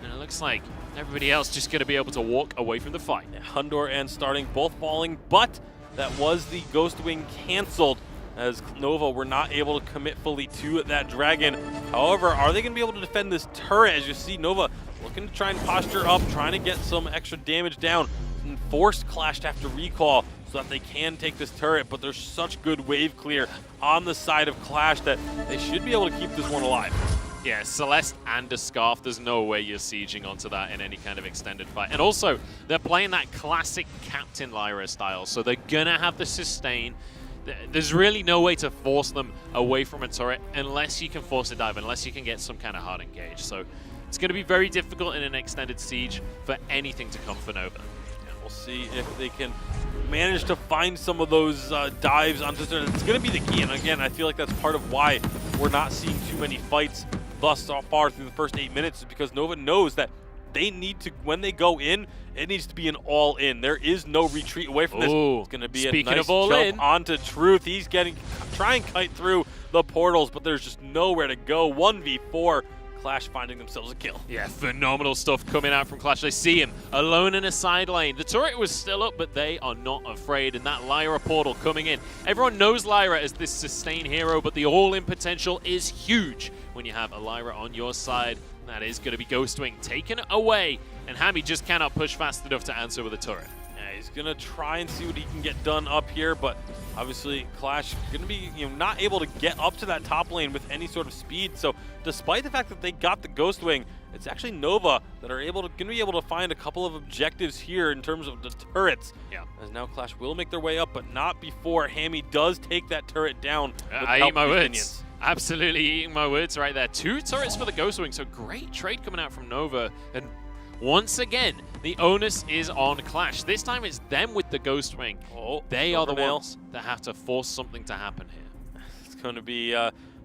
And it looks like everybody else just going to be able to walk away from the fight. Hundor and Starting both falling, but that was the Ghost Wing canceled, as Nova were not able to commit fully to that Dragon. However, are they going to be able to defend this turret? As you see, Nova looking to try and posture up, trying to get some extra damage down, and force Qlash to have to recall so that they can take this turret. But there's such good wave clear on the side of Qlash that they should be able to keep this one alive. Yeah, Celeste and a Scarf, there's no way you're sieging onto that in any kind of extended fight. And also, they're playing that classic Captain Lyra style, so they're going to have the sustain. There's really no way to force them away from a turret unless you can force a dive, unless you can get some kind of hard engage. So it's going to be very difficult in an extended siege for anything to come for Nova. And we'll see if they can manage to find some of those dives onto the turret. It's going to be the key, and again, I feel like that's part of why we're not seeing too many fights thus far through the first 8 minutes, is because Nova knows that they need to, when they go in, it needs to be an all-in. There is no retreat away from this. It's going to be a nice jump onto Truth. He's try and kite through the portals, but there's just nowhere to go. 1v4, Qlash finding themselves a kill. Yeah, phenomenal stuff coming out from Qlash. They see him alone in a side lane. The turret was still up, but they are not afraid. And that Lyra portal coming in. Everyone knows Lyra as this sustain hero, but the all-in potential is huge when you have a Lyra on your side. That is going to be Ghost Wing taken away, and Hammy just cannot push fast enough to answer with a turret. Yeah, he's going to try and see what he can get done up here, but obviously Qlash going to be not able to get up to that top lane with any sort of speed. So despite the fact that they got the Ghost Wing, it's actually Nova that are going to be able to find a couple of objectives here in terms of the turrets. Yeah. As now Qlash will make their way up, but not before Hammy does take that turret down. I eat my words. Absolutely eating my words right there. 2 turrets for the Ghost Wing, so great trade coming out from Nova. And once again, the onus is on Qlash. This time it's them with the Ghost Wing. They are the ones that have to force something to happen here. It's going to be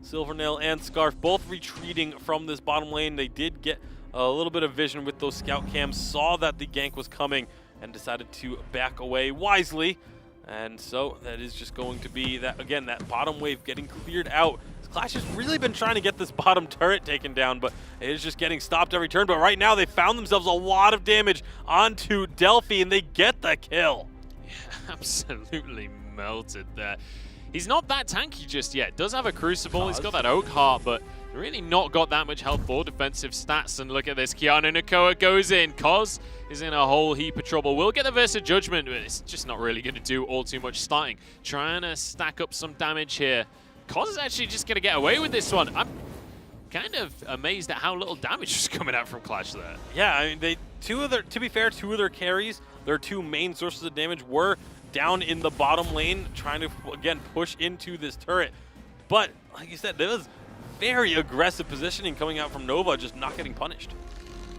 Silvernail and Scarf both retreating from this bottom lane. They did get a little bit of vision with those scout cams, saw that the gank was coming, and decided to back away wisely. And so that is just going to be that, again, that bottom wave getting cleared out. Qlash has really been trying to get this bottom turret taken down, but it is just getting stopped every turn. But right now they found themselves a lot of damage onto Delphi, and they get the kill. Yeah, absolutely melted there. He's not that tanky just yet. Does have a Crucible. He's got that Oak Heart, but really not got that much health or defensive stats. And look at this. Kiana Nakoa goes in. Koz is in a whole heap of trouble. We'll get the Versa Judgment, but it's just not really going to do all too much starting. Trying to stack up some damage here. Koz is actually just going to get away with this one. I'm kind of amazed at how little damage was coming out from Qlash there. Yeah, I mean, to be fair, 2 of their carries, their 2 main sources of damage were down in the bottom lane, trying to, again, push into this turret. But, like you said, there was very aggressive positioning coming out from Nova, just not getting punished.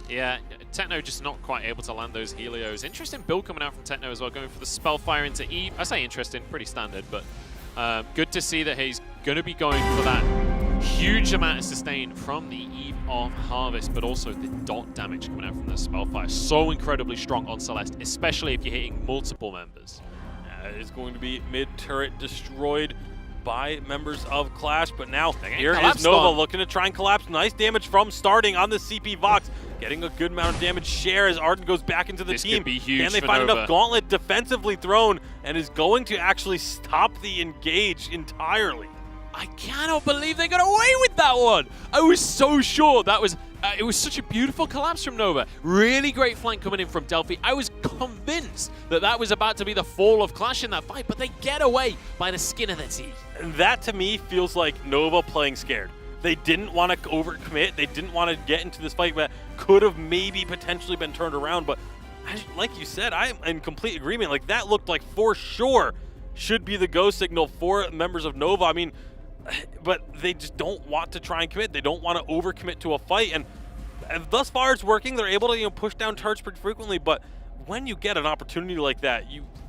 Yeah, Techno just not quite able to land those Helios. Interesting build coming out from Techno as well, going for the Spellfire into Eve. I say interesting, pretty standard, but good to see that he's going to be going for that huge amount of sustain from the Eve of Harvest, but also the dot damage coming out from the Spellfire. So incredibly strong on Celeste, especially if you're hitting multiple members. It is going to be mid-turret destroyed by members of Qlash, but now here is Nova looking to try and collapse. Nice damage from Starting on the CP Vox, getting a good amount of damage share as Arden goes back into the this team. Could be huge. Can they find enough Gauntlet defensively thrown and is going to actually stop the engage entirely? I cannot believe they got away with that one. I was so sure that was it was such a beautiful collapse from Nova. Really great flank coming in from Delphi. I was convinced that that was about to be the fall of Qlash in that fight, but they get away by the skin of their teeth. And that to me feels like Nova playing scared. They didn't want to overcommit. They didn't want to get into this fight that could have maybe potentially been turned around. But like you said, I'm in complete agreement. Like that looked like for sure should be the go signal for members of Nova. I mean, but they just don't want to try and commit. They don't want to overcommit to a fight. And thus far it's working. They're able to push down turrets pretty frequently. But when you get an opportunity like that,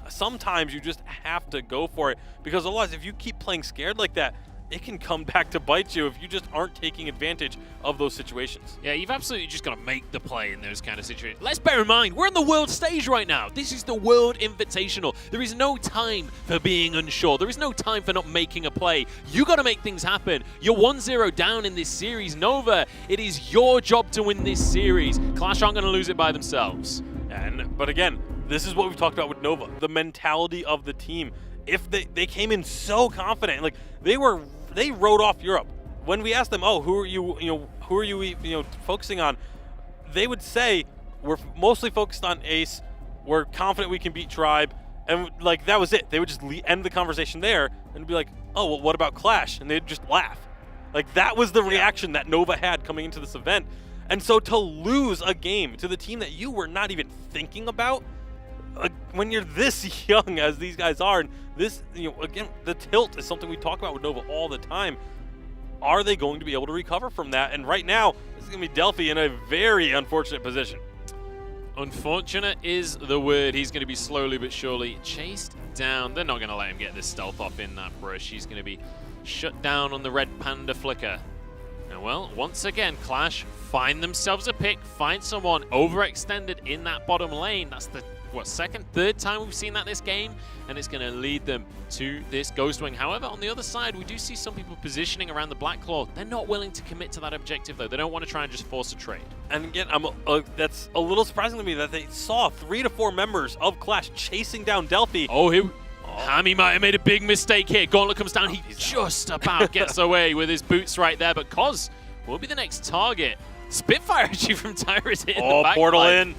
sometimes you just have to go for it, because otherwise if you keep playing scared like that, it can come back to bite you if you just aren't taking advantage of those situations. Yeah, you've absolutely just got to make the play in those kind of situations. Let's bear in mind, we're on the world stage right now. This is the World Invitational. There is no time for being unsure. There is no time for not making a play. You got to make things happen. You're 1-0 down in this series. Nova, it is your job to win this series. Qlash aren't going to lose it by themselves. But again, this is what we've talked about with Nova, the mentality of the team. If they came in so confident, like they wrote off Europe. When we asked them, "Oh, who are you focusing on?" They would say, "We're mostly focused on Ace. We're confident we can beat Tribe," and like that was it. They would just end the conversation there and be like, "Oh, well, what about Qlash?" And they'd just laugh. Like that was the reaction that Nova had coming into this event. And so to lose a game to the team that you were not even thinking about, when you're this young as these guys are, and this, again, the tilt is something we talk about with Nova all the time. Are they going to be able to recover from that? And right now, this is going to be Delphi in a very unfortunate position. Unfortunate is the word. He's going to be slowly but surely chased down. They're not going to let him get this stealth off in that brush. He's going to be shut down on the red panda flicker. And well, once again, Qlash find themselves a pick, find someone overextended in that bottom lane. That's the second, third time we've seen that this game, and it's going to lead them to this Ghost Wing. However, on the other side, we do see some people positioning around the Black Claw. They're not willing to commit to that objective, though. They don't want to try and just force a trade. And again, that's a little surprising to me that they saw 3 to 4 members of Qlash chasing down Delphi. Hammy might have made a big mistake here. Gauntlet comes down. He just about gets away with his boots right there, but Koz will be the next target. Spitfire actually from Tyrus hitting the back portal line. in.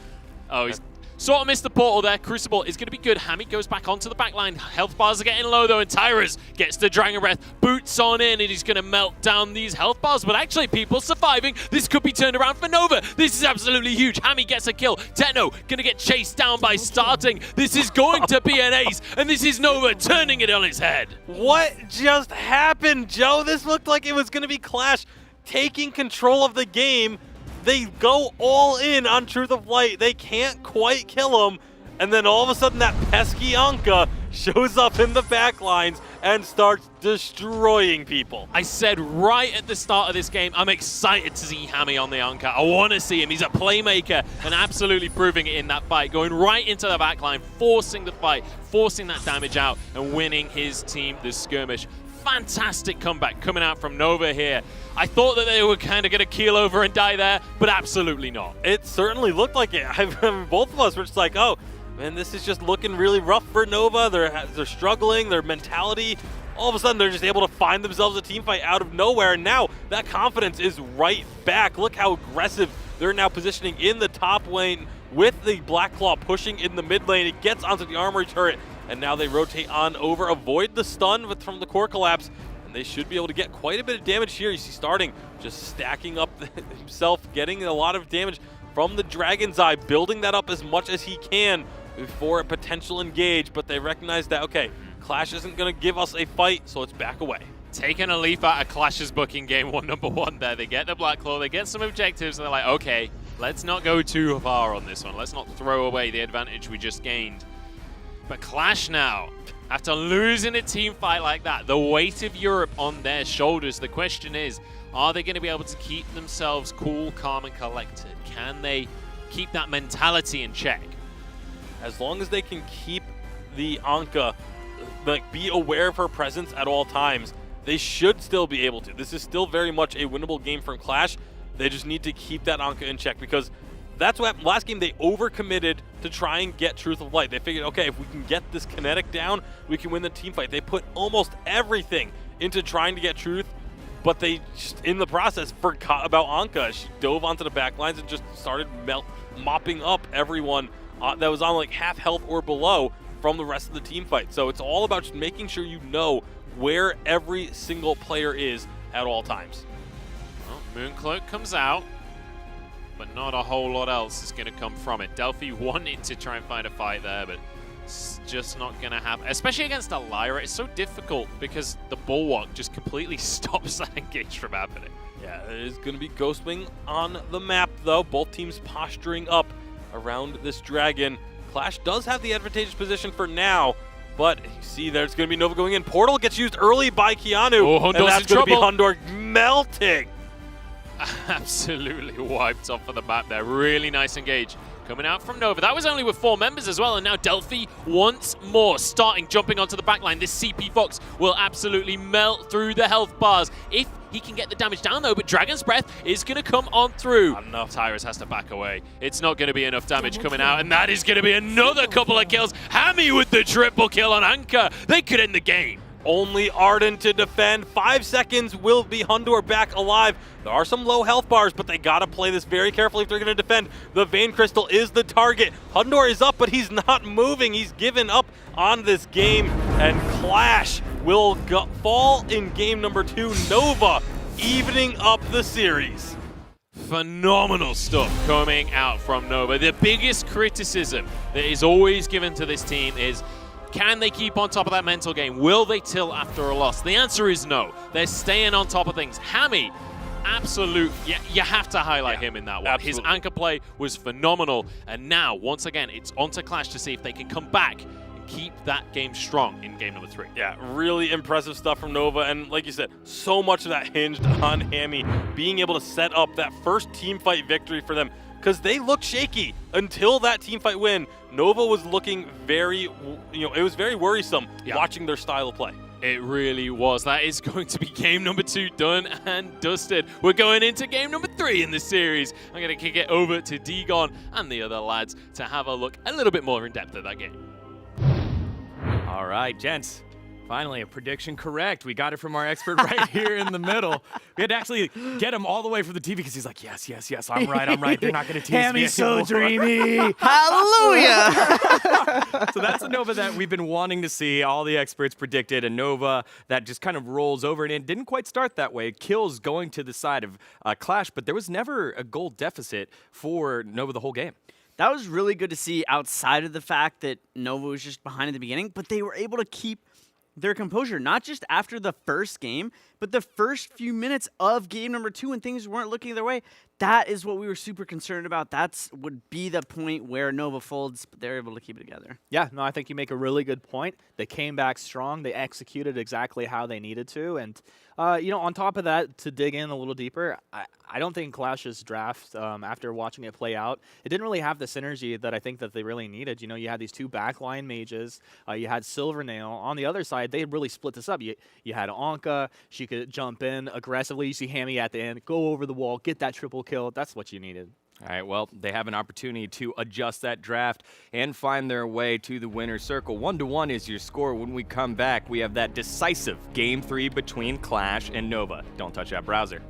Oh, he's sort of missed the portal there. Crucible is going to be good. Hammy goes back onto the back line. Health bars are getting low, though, and Tyrus gets the Dragon Breath. Boots on in, and he's going to melt down these health bars. But actually, people surviving. This could be turned around for Nova. This is absolutely huge. Hammy gets a kill. Techno going to get chased down by starting. This is going to be an ace, and this is Nova turning it on its head. What just happened, Joe? This looked like it was going to be Qlash taking control of the game. They go all in on Truth of Light. They can't quite kill him. And then all of a sudden that pesky Anka shows up in the back lines and starts destroying people. I said right at the start of this game, I'm excited to see Hammy on the Anka. I want to see him. He's a playmaker and absolutely proving it in that fight, going right into the back line, forcing the fight, forcing that damage out, and winning his team the skirmish. Fantastic comeback coming out from Nova here. I thought that they were kind of going to keel over and die there, but absolutely not. It certainly looked like it. I mean, both of us were just like, oh, man, this is just looking really rough for Nova. They're struggling, their mentality. All of a sudden, they're just able to find themselves a team fight out of nowhere, and now that confidence is right back. Look how aggressive they're now positioning in the top lane with the Black Claw pushing in the mid lane. It gets onto the armory turret, and now they rotate on over, avoid the stun from the core collapse, and they should be able to get quite a bit of damage here. You see Starting just stacking up himself, getting a lot of damage from the Dragon's Eye, building that up as much as he can before a potential engage, but they recognize that, okay, Qlash isn't going to give us a fight, so let's back away. Taking a leaf out of Qlash's book in game one, number one there. They get the Black Claw, they get some objectives, and they're like, okay, let's not go too far on this one. Let's not throw away the advantage we just gained. But Qlash now, after losing a team fight like that, the weight of Europe on their shoulders, the question is, are they going to be able to keep themselves cool, calm, and collected? Can they keep that mentality in check? As long as they can keep the Anka, like, be aware of her presence at all times, they should still be able to. This is still very much a winnable game from Qlash. They just need to keep that Anka in check, because that's what happened. Last game, they overcommitted to try and get Truth of Light. They figured, okay, if we can get this kinetic down, we can win the team fight. They put almost everything into trying to get Truth, but they just, in the process, forgot about Anka. She dove onto the back lines and just started mopping up everyone that was on like half health or below from the rest of the team fight. So it's all about just making sure you know where every single player is at all times. Well, Mooncloak comes out, but not a whole lot else is going to come from it. Delphi wanted to try and find a fight there, but it's just not going to happen. Especially against a Lyra, it's so difficult because the Bulwark just completely stops that engage from happening. Yeah, it is going to be Ghost Wing on the map, though. Both teams posturing up around this dragon. Qlash does have the advantageous position for now, But you see there's going to be Nova going in. Portal gets used early by Keanu. Oh, and Hondor's that's in going to be trouble. Hondor melting. Absolutely wiped off of the map there. Really nice engage coming out from Nova. That was only with 4 members as well, and now Delphi once more jumping onto the backline. This CP Fox will absolutely melt through the health bars if he can get the damage down though, but Dragon's Breath is going to come on through. Not enough. Tyrus has to back away. It's not going to be enough damage coming out, and that is going to be another couple of kills. Hammy with the triple kill on Anchor. They could end the game. Only Arden to defend. 5 seconds will be Hondor back alive. There are some low health bars, but they gotta play this very carefully if they're gonna defend. The Vein Crystal is the target. Hondor is up, but he's not moving. He's given up on this game, and Qlash will fall in game number 2. Nova evening up the series. Phenomenal stuff coming out from Nova. The biggest criticism that is always given to this team is, can they keep on top of that mental game? Will they tilt after a loss? The answer is no. They're staying on top of things. Hammy, absolute, you have to highlight him in that one. Absolutely. His anchor play was phenomenal. And now, once again, it's onto Qlash to see if they can come back and keep that game strong in game number 3. Yeah, really impressive stuff from Nova. And like you said, so much of that hinged on Hammy being able to set up that first team fight victory for them. Because they looked shaky until that team fight win. Nova was looking very, it was very worrisome watching their style of play. It really was. That is going to be game number 2 done and dusted. We're going into game number 3 in the series. I'm going to kick it over to Degon and the other lads to have a look a little bit more in depth at that game. All right, gents. Finally, a prediction correct. We got it from our expert right here in the middle. We had to actually get him all the way from the TV because he's like, yes, yes, yes, I'm right. They're not going to tease me Hammy's so anymore." dreamy. Hallelujah. So that's a Nova that we've been wanting to see. All the experts predicted a Nova that just kind of rolls over, and it didn't quite start that way. Kills going to the side of Qlash, but there was never a goal deficit for Nova the whole game. That was really good to see outside of the fact that Nova was just behind at the beginning, but they were able to keep their composure, not just after the first game, but the first few minutes of game number 2 when things weren't looking their way. That is what we were super concerned about. That would be the point where Nova folds, but they're able to keep it together. Yeah, no, I think you make a really good point. They came back strong. They executed exactly how they needed to. And, on top of that, to dig in a little deeper, I don't think Qlash's draft, after watching it play out, it didn't really have the synergy that I think that they really needed. You had these 2 backline mages. You had Silvernail. On the other side, they really split this up. You had Anka. She could jump in aggressively. You see Hammy at the end, go over the wall, get that triple kill. That's what you needed. All right, well, they have an opportunity to adjust that draft and find their way to the winner's circle. 1-1 is your score. When we come back, we have that decisive Game 3 between Qlash and Nova. Don't touch that browser.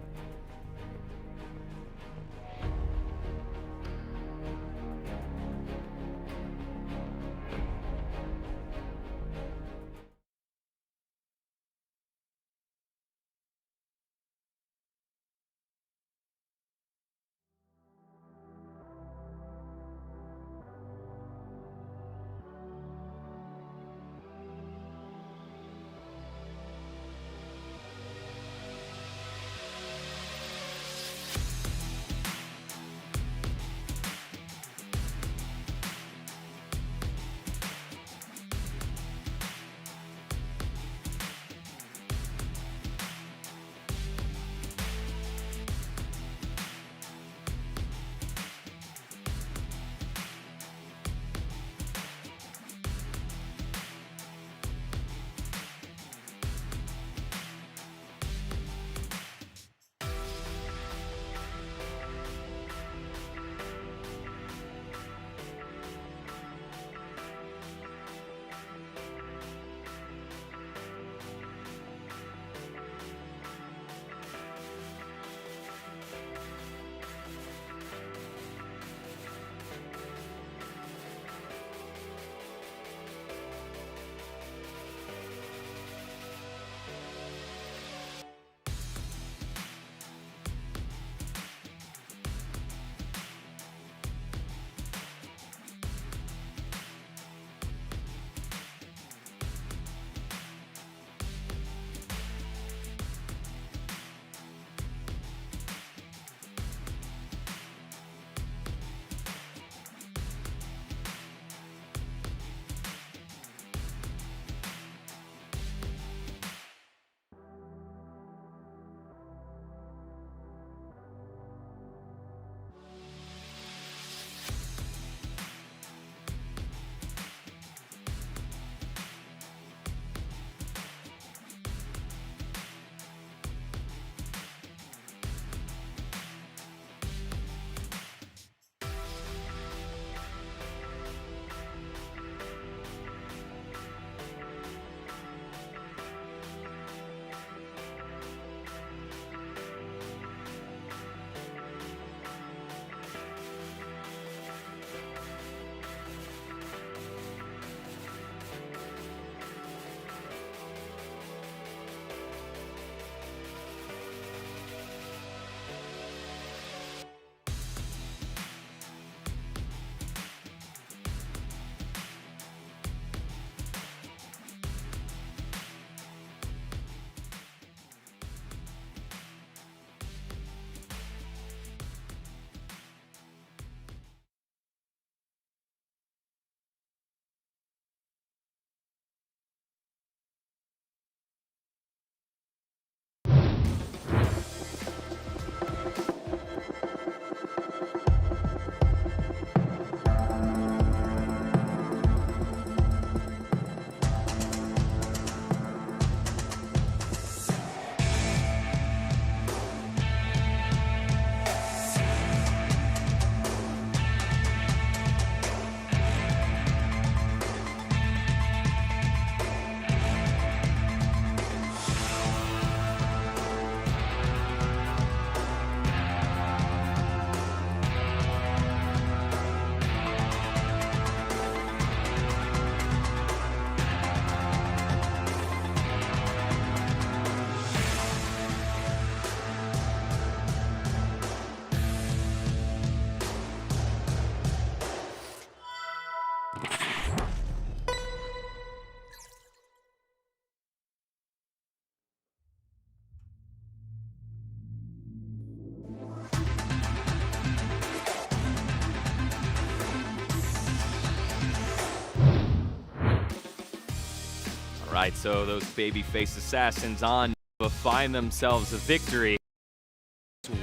right, so those babyface assassins on Nova find themselves a victory.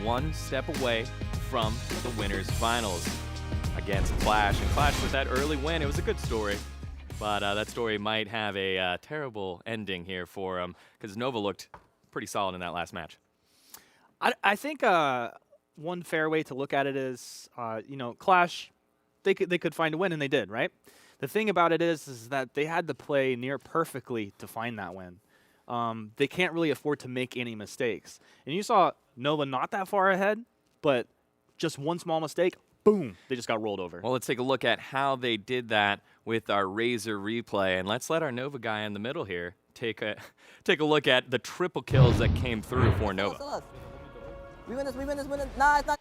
One step away from the winners finals against Qlash. And Qlash with that early win, it was a good story. But that story might have a terrible ending here for him because Nova looked pretty solid in that last match. I think one fair way to look at it is, Qlash, they could find a win, and they did, right? The thing about it is that they had to play near perfectly to find that win. They can't really afford to make any mistakes. And you saw Nova not that far ahead, but just one small mistake, boom, they just got rolled over. Well, let's take a look at how they did that with our Razor replay. And let's let our Nova guy in the middle here take a look at the triple kills that came through for Nova. We win this. Nah, it's not.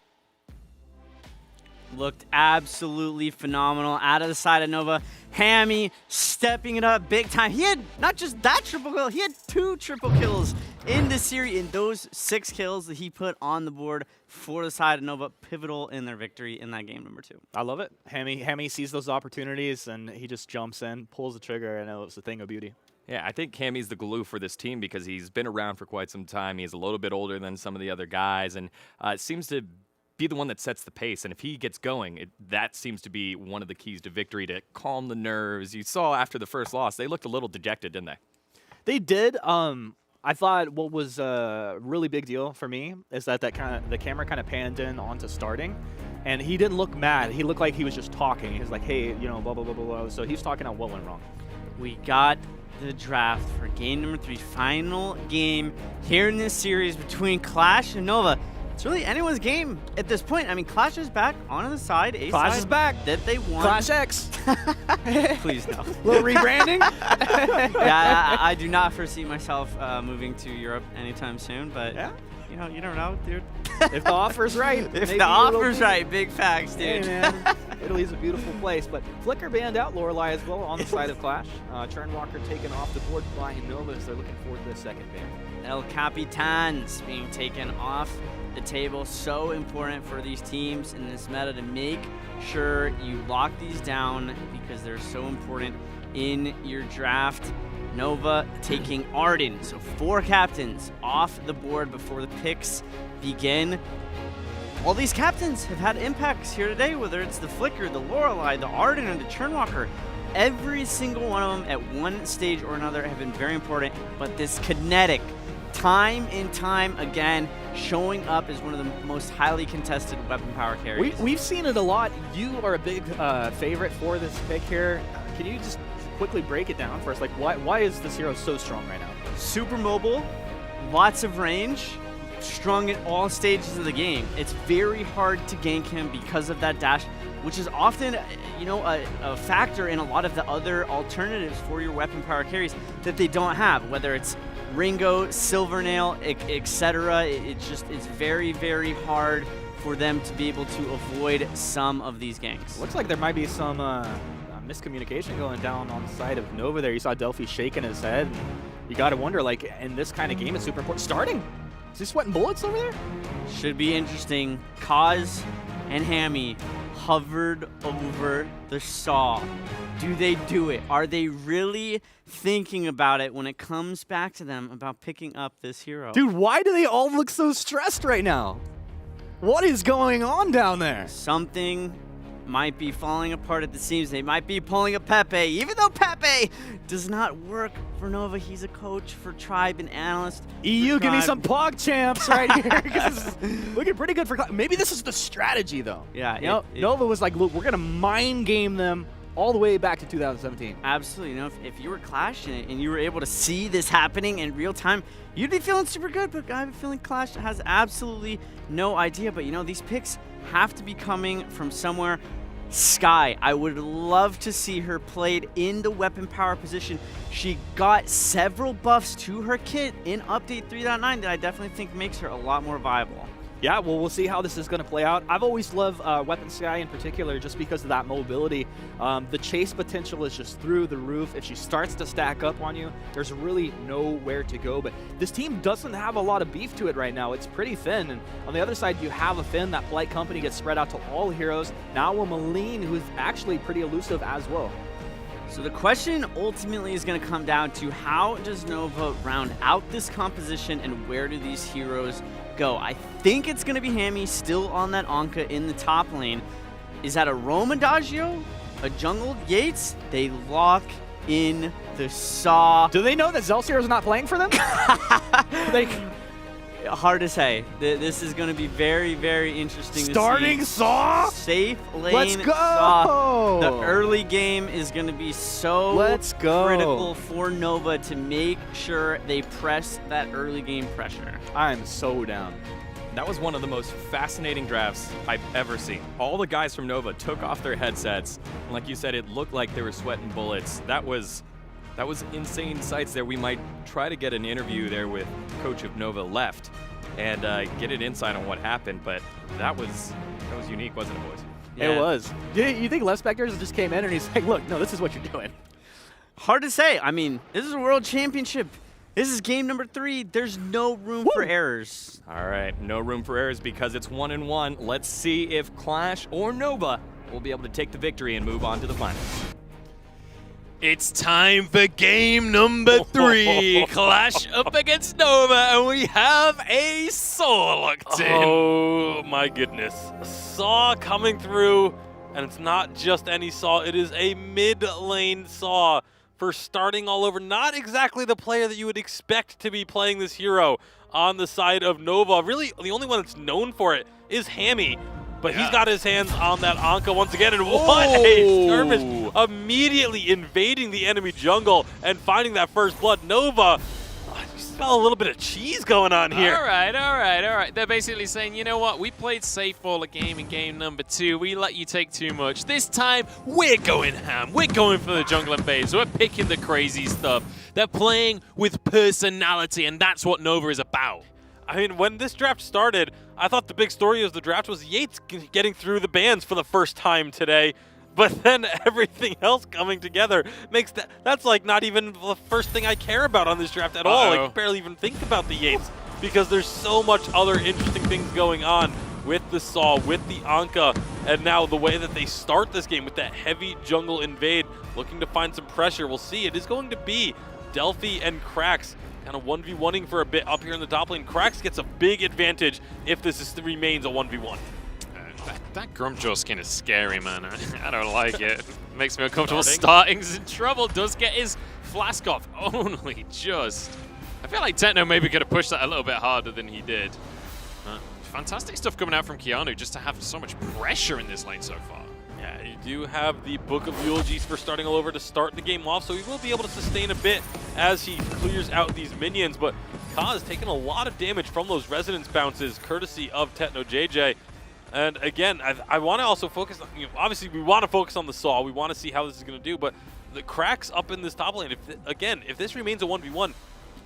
Looked absolutely phenomenal out of the side of Nova. Hammy stepping it up big time. He had not just that triple kill, he had 2 triple kills in the series. And those 6 kills that he put on the board for the side of Nova, pivotal in their victory in that game number 2. I love it. Hammy sees those opportunities, and he just jumps in, pulls the trigger, and it's a thing of beauty. Yeah, I think Hammy's the glue for this team because he's been around for quite some time. He's a little bit older than some of the other guys, and it seems to be the one that sets the pace. And if he gets going, that seems to be one of the keys to victory, to calm the nerves. You saw after the first loss, they looked a little dejected, didn't they? They did. I thought what was a really big deal for me is that the camera kind of panned in onto starting, and he didn't look mad. He looked like he was just talking. He was like, hey, blah, blah, blah, blah, blah. So he's talking on what went wrong. We got the draft for game number 3, final game here in this series between Qlash and Nova. It's really anyone's game at this point. I mean, Qlash is back on the side. Qlash is back. That they won. Qlash X. Please no. Little rebranding. Yeah, I do not foresee myself moving to Europe anytime soon, but yeah. You never know, dude. If the offer's right. If the offer's right, big facts, dude. Hey, man. Italy's a beautiful place, but Flicker banned out Lorelei as well on the side of Qlash. Churnwalker taken off the board by Nova as they're looking forward to the second ban. El Capitans being taken off the table. So important for these teams in this meta to make sure you lock these down because they're so important in your draft. Nova taking Arden, so 4 captains off the board before the picks begin. All these captains have had impacts here today, whether it's the Flicker, the Lorelei, the Arden, and the Churnwalker. Every single one of them at one stage or another have been very important, but this kinetic, time and time again, showing up as one of the most highly contested weapon power carries. We've seen it a lot. You are a big favorite for this pick here. Can you just quickly break it down for us? Like, why is this hero so strong right now? Super mobile, lots of range, strong at all stages of the game. It's very hard to gank him because of that dash, which is often, a factor in a lot of the other alternatives for your weapon power carries that they don't have, whether it's Ringo, Silvernail, etc. It's very, very hard for them to be able to avoid some of these ganks. Looks like there might be some miscommunication going down on the side of Nova there. You saw Delphi shaking his head. You got to wonder, like, in this kind of game, it's super important. Starting? Is he sweating bullets over there? Should be interesting. Kaz and Hammy hovered over the saw. Do they do it? Are they really thinking about it when it comes back to them about picking up this hero? Dude, why do they all look so stressed right now? What is going on down there? Something might be falling apart at the seams. They might be pulling a Pepe, even though Pepe does not work for Nova. He's a coach for Tribe and analyst. EU, give me some Pog champs right here. This is looking pretty good for Qlash. Maybe this is the strategy, though. Yeah. Nova was like, look, we're going to mind game them all the way back to 2017. Absolutely. If you were Qlash and you were able to see this happening in real time, you'd be feeling super good. But I have a feeling Qlash has absolutely no idea. But, these picks have to be coming from somewhere. Sky, I would love to see her played in the weapon power position. She got several buffs to her kit in update 3.9 that I definitely think makes her a lot more viable. Yeah, well, we'll see how this is going to play out. I've always loved Weapon Sky in particular just because of that mobility. The chase potential is just through the roof. If she starts to stack up on you, there's really nowhere to go. But this team doesn't have a lot of beef to it right now. It's pretty thin. And on the other side, you have a Finn. That Polite Company gets spread out to all heroes. Now a Maline, who's actually pretty elusive as well. So the question ultimately is going to come down to how does Nova round out this composition and where do these heroes go? I think it's going to be Hammy still on that Anka in the top lane. Is that a Roam Adagio? A jungle Yates? They lock in the Saw. Do they know that Zelsier's not playing for them? Hard to say. This is going to be very, very interesting Starting to see. Saw? Safe lane Let's go! Saw. The early game is going to be so critical for Nova to make sure they press that early game pressure. I'm so down. That was one of the most fascinating drafts I've ever seen. All the guys from Nova took off their headsets. And like you said, it looked like they were sweating bullets. That was insane sights there. We might try to get an interview there with coach of Nova Left and get an insight on what happened, but that was unique, wasn't it, boys? Yeah. It was. You think Left Specters just came in and he's like, look, no, this is what you're doing. Hard to say. I mean, this is a world championship. This is game number 3. There's no room for errors. All right, no room for errors because it's 1-1. Let's see if Qlash or Nova will be able to take the victory and move on to the finals. It's time for game number 3. Qlash up against Nova, and we have a Saw locked in. Oh my goodness. Saw coming through, and it's not just any Saw, it is a mid-lane Saw for starting all over. Not exactly the player that you would expect to be playing this hero on the side of Nova. Really, the only one that's known for it is Hammy. But he's got his hands on that Anka once again, and what a skirmish! Immediately invading the enemy jungle and finding that first blood. Nova, you smell a little bit of cheese going on here. All right. They're basically saying, you know what? We played safe all the game in game number 2. We let you take too much. This time, we're going ham. We're going for the jungle invade. So we're picking the crazy stuff. They're playing with personality, and that's what Nova is about. I mean, when this draft started, I thought the big story of the draft was Yates getting through the bans for the first time today. But then everything else coming together makes that's like not even the first thing I care about on this draft at all. Like, I barely even think about the Yates because there's so much other interesting things going on with the Saw, with the Anka, and now the way that they start this game with that heavy jungle invade, looking to find some pressure. We'll see. It is going to be Delphi and Krax kind of 1v1ing for a bit up here in the top lane. Krax gets a big advantage if this remains a 1v1. That Grumpjaw skin is scary, man. I don't like it. Makes me uncomfortable. Starting's in trouble. Does get his flask off. Only just. I feel like Techno maybe could have pushed that a little bit harder than he did. Fantastic stuff coming out from Keanu just to have so much pressure in this lane so far. Yeah, you do have the Book of Eulogies for starting all over to start the game off, so he will be able to sustain a bit as he clears out these minions, but Ka has taken a lot of damage from those resonance bounces, courtesy of Techno JJ. And again, I want to also focus on, obviously we want to focus on the Saw, we want to see how this is going to do, but the Krax up in this top lane, if this remains a 1v1,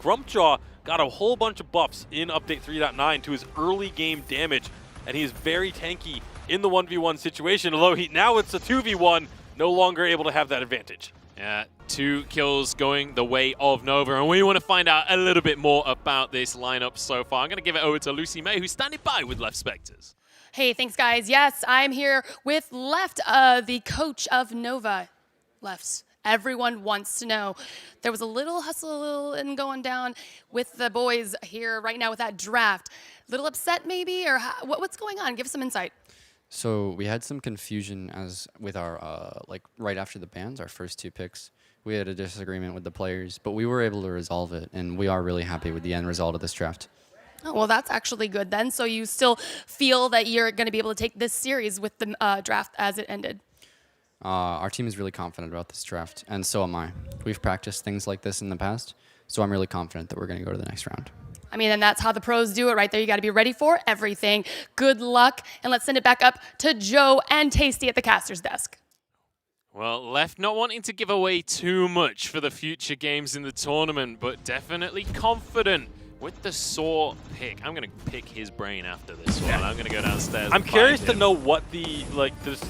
Grumpjaw got a whole bunch of buffs in update 3.9 to his early game damage, and he is very tanky in the 1v1 situation, although now it's a 2v1, no longer able to have that advantage. Yeah, 2 kills going the way of Nova, and we want to find out a little bit more about this lineup so far. I'm going to give it over to Lucy May, who's standing by with Left Spectres. Hey, thanks, guys. Yes, I'm here with Left, the coach of Nova. Left. Everyone wants to know. There was a little hustle and going down with the boys here right now with that draft. Little upset maybe, or what's going on? Give us some insight. So we had some confusion with our, right after the bans, our first 2 picks. We had a disagreement with the players, but we were able to resolve it, and we are really happy with the end result of this draft. Oh, well, that's actually good then. So you still feel that you're going to be able to take this series with the draft as it ended? Our team is really confident about this draft, and so am I. We've practiced things like this in the past, so I'm really confident that we're going to go to the next round. I mean, and that's how the pros do it right there. You got to be ready for everything. Good luck, and let's send it back up to Joe and Tasty at the caster's desk. Well, Left not wanting to give away too much for the future games in the tournament, but definitely confident with the Saw pick. I'm going to pick his brain after this one. I'm going to go downstairs. I'm curious to know what the,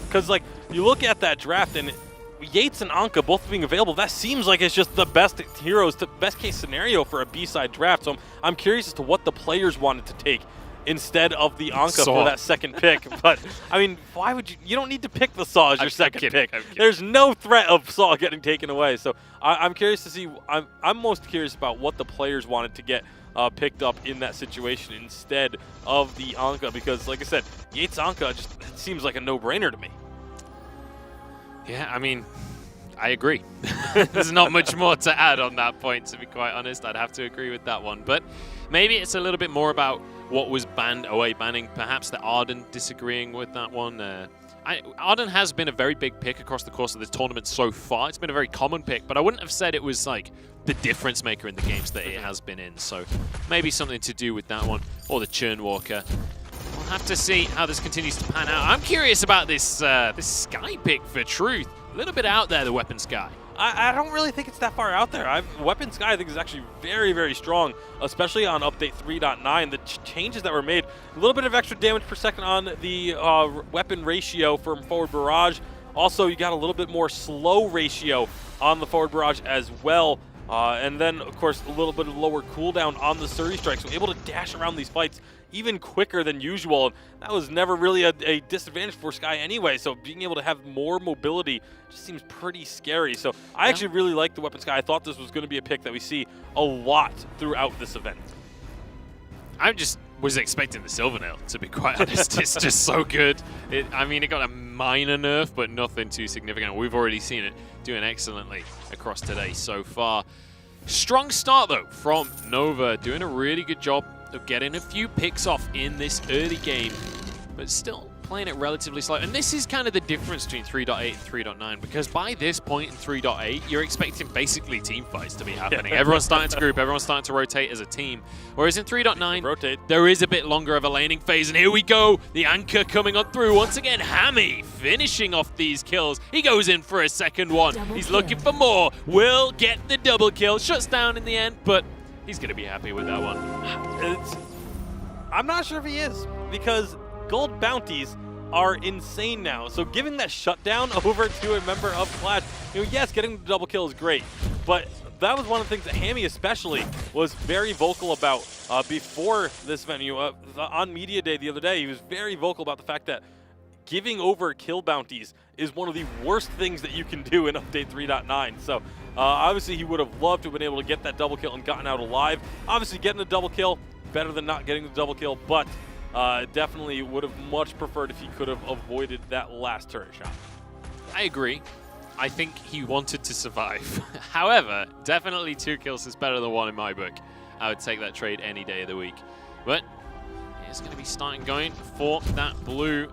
because, you look at that draft and Yates and Anka both being available, that seems like it's just the best heroes, the best case scenario for a B-side draft. So I'm curious as to what the players wanted to take instead of the Anka for that second pick. But, I mean, why would you? You don't need to pick the Saw as your second pick. There's no threat of Saw getting taken away. So I'm curious to see. I'm most curious about what the players wanted to get picked up in that situation instead of the Anka, because, like I said, Yates Anka just seems like a no-brainer to me. Yeah, I mean, I agree. There's not much more to add on that point, to be quite honest. I'd have to agree with that one. But maybe it's a little bit more about what was banned, away banning. Perhaps the Arden disagreeing with that one. Arden has been a very big pick across the course of this tournament so far. It's been a very common pick, but I wouldn't have said it was like the difference maker in the games that it has been in. So maybe something to do with that one, or the Churn Walker. We'll have to see how this continues to pan out. I'm curious about this this Sky pick for Truth. A little bit out there, the Weapon Sky. I don't really think it's that far out there. Weapon Sky, I think, is actually very, very strong, especially on update 3.9. The changes that were made, a little bit of extra damage per second on the weapon ratio from forward barrage. Also, you got a little bit more slow ratio on the forward barrage as well. And then, of course, a little bit of lower cooldown on the Surrey Strike, so able to dash around these fights even quicker than usual. And that was never really a disadvantage for Sky anyway, so being able to have more mobility just seems pretty scary. So I actually really like the Weapon Sky. I thought this was going to be a pick that we see a lot throughout this event. I just was expecting the Silvernail, to be quite honest. It's just so good. I mean, it got a minor nerf, but nothing too significant. We've already seen it doing excellently across today so far. Strong start, though, from Nova, doing a really good job of getting a few picks off in this early game, but still playing it relatively slow. And this is kind of the difference between 3.8 and 3.9, because by this point in 3.8, you're expecting basically team fights to be happening. Everyone's starting to group, everyone's starting to rotate as a team. Whereas in 3.9, there is a bit longer of a laning phase, and here we go. The Anchor coming on through. Once again, Hammy finishing off these kills. He goes in for a second one. He's looking for more. Will get the double kill. Shuts down in the end, but he's going to be happy with that one. I'm not sure if he is, because gold bounties are insane now. So giving that shutdown over to a member of Qlash, yes, getting the double kill is great, but that was one of the things that Hammy especially was very vocal about before this venue. On Media Day the other day, he was very vocal about the fact that giving over kill bounties is one of the worst things that you can do in Update 3.9. So obviously he would have loved to have been able to get that double kill and gotten out alive. Obviously getting a double kill, better than not getting the double kill, but definitely would have much preferred if he could have avoided that last turret shot. I agree. I think he wanted to survive. However, definitely 2 kills is better than 1 in my book. I would take that trade any day of the week. But it's going to be starting going for that blue,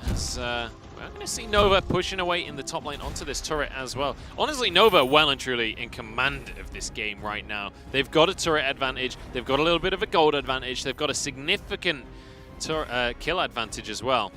as we're going to see Nova pushing away in the top lane onto this turret as well. Honestly, Nova well and truly in command of this game right now. They've got a turret advantage. They've got a little bit of a gold advantage. They've got a significant kill advantage as well.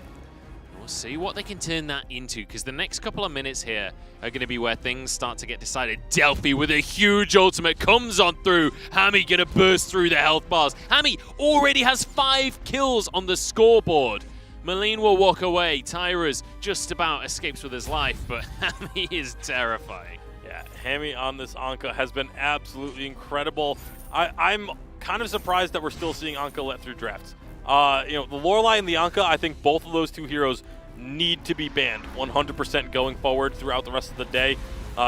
We'll see what they can turn that into, because the next couple of minutes here are going to be where things start to get decided. Delphi with a huge ultimate comes on through. Hammy going to burst through the health bars. Hammy already has 5 kills on the scoreboard. Malene will walk away. Tyra's just about escapes with his life, but Hammy is terrifying. Yeah, Hammy on this Anka has been absolutely incredible. I'm kind of surprised that we're still seeing Anka let through drafts. The Lorelei and the Anka, I think both of those 2 heroes need to be banned 100% going forward throughout the rest of the day,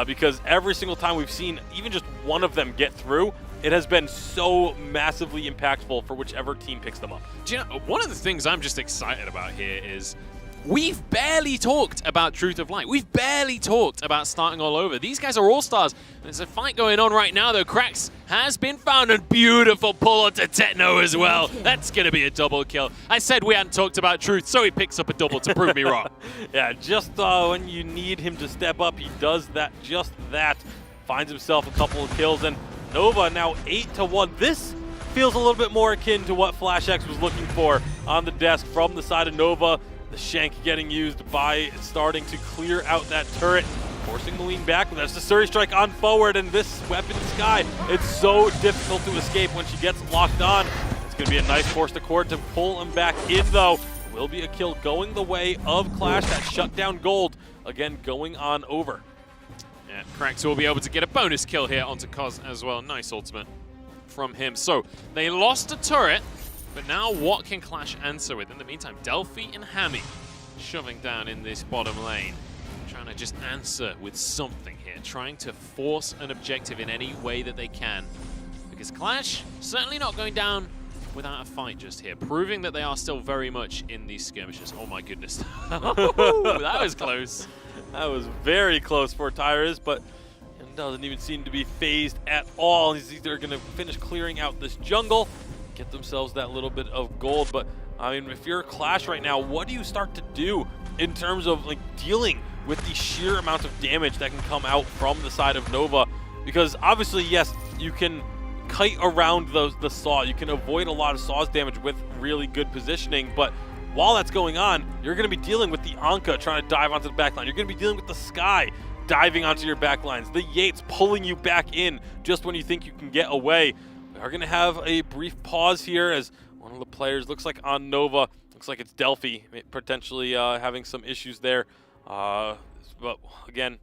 because every single time we've seen even just one of them get through, it has been so massively impactful for whichever team picks them up. Do you know, one of the things I'm just excited about here is we've barely talked about Truth of Light. We've barely talked about starting all over. These guys are all-stars. There's a fight going on right now, though. Krax has been found, and beautiful pull onto Techno as well. That's going to be a double kill. I said we hadn't talked about Truth, so he picks up a double to prove me wrong. Yeah, just when you need him to step up, he does that, just that. Finds himself a couple of kills, and Nova now 8-1. This feels a little bit more akin to what FlashX was looking for on the desk from the side of Nova. The Shank getting used by starting to clear out that turret, forcing Malene back. But that's the Surrey Strike on forward, and this Weapon Sky, it's so difficult to escape when she gets locked on. It's going to be a nice force to cord to pull him back in, though. Will be a kill going the way of Qlash. That shutdown gold, again, going on over. Yeah, Krax will be able to get a bonus kill here onto Cos as well. Nice ultimate from him. So they lost a turret, But now what can Qlash answer with? In the meantime, Delphi and Hammy shoving down in this bottom lane. Trying to just answer with something here. Trying to force an objective in any way that they can. Because Qlash certainly not going down without a fight just here. Proving that they are still very much in these skirmishes. Oh my goodness. That was close. That was very close for Tyrus, but it doesn't even seem to be phased at all. He's either going to finish clearing out this jungle, get themselves that little bit of gold. But I mean, if you're Qlash right now, what do you start to do in terms of like dealing with the sheer amount of damage that can come out from the side of Nova? Because obviously, yes, you can kite around the saw. You can avoid a lot of saw's damage with really good positioning, but while that's going on, you're going to be dealing with the Anka trying to dive onto the backline. You're going to be dealing with the Sky diving onto your backlines. The Yates pulling you back in just when you think you can get away. We are going to have a brief pause here as one of the players looks like on Nova. Looks like it's Delphi, potentially having some issues there. But again,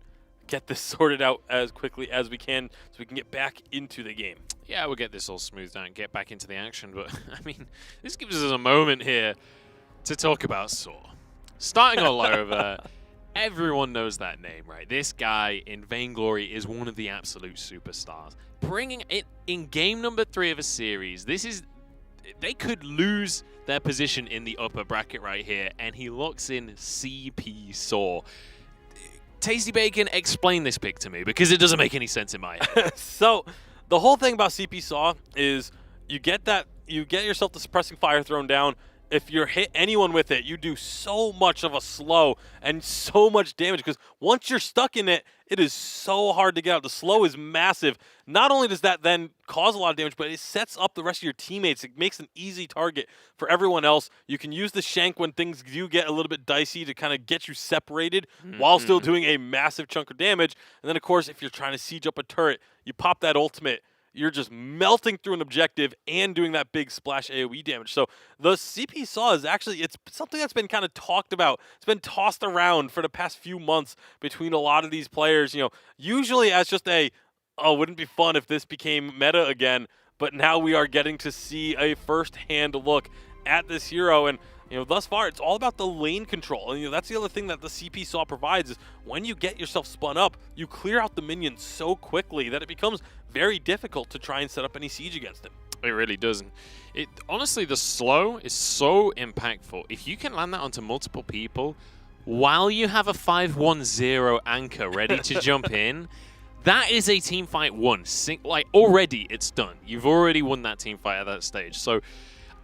get this sorted out as quickly as we can so we can get back into the game. Yeah, we'll get this all smoothed out and get back into the action. But, I mean, this gives us a moment here to talk about Saw. Starting all over, everyone knows that name, right? This guy in Vainglory is one of the absolute superstars. Bringing it in game number 3 of a series, they could lose their position in the upper bracket right here, and he locks in CP Saw. Tasty Bacon, explain this pick to me, because it doesn't make any sense in my head. So, the whole thing about CP Saw is you get yourself the suppressing fire thrown down. If you hit anyone with it, you do so much of a slow and so much damage because once you're stuck in it, it is so hard to get out. The slow is massive. Not only does that then cause a lot of damage, but it sets up the rest of your teammates. It makes an easy target for everyone else. You can use the shank when things do get a little bit dicey to kind of get you separated while still doing a massive chunk of damage. And then, of course, if you're trying to siege up a turret, you pop that ultimate. You're just melting through an objective and doing that big splash AoE damage. So the CP Saw is actually, it's something that's been kind of talked about. It's been tossed around for the past few months between a lot of these players, you know, usually as just wouldn't it be fun if this became meta again? But now we are getting to see a first-hand look at this hero. And you know, thus far, it's all about the lane control. And, you know, that's the other thing that the CP Saw provides is when you get yourself spun up, you clear out the minions so quickly that it becomes very difficult to try and set up any siege against him. It really doesn't. Honestly, the slow is so impactful. If you can land that onto multiple people while you have a 5-1-0 anchor ready to jump in, that is a team fight won. Already it's done. You've already won that team fight at that stage. So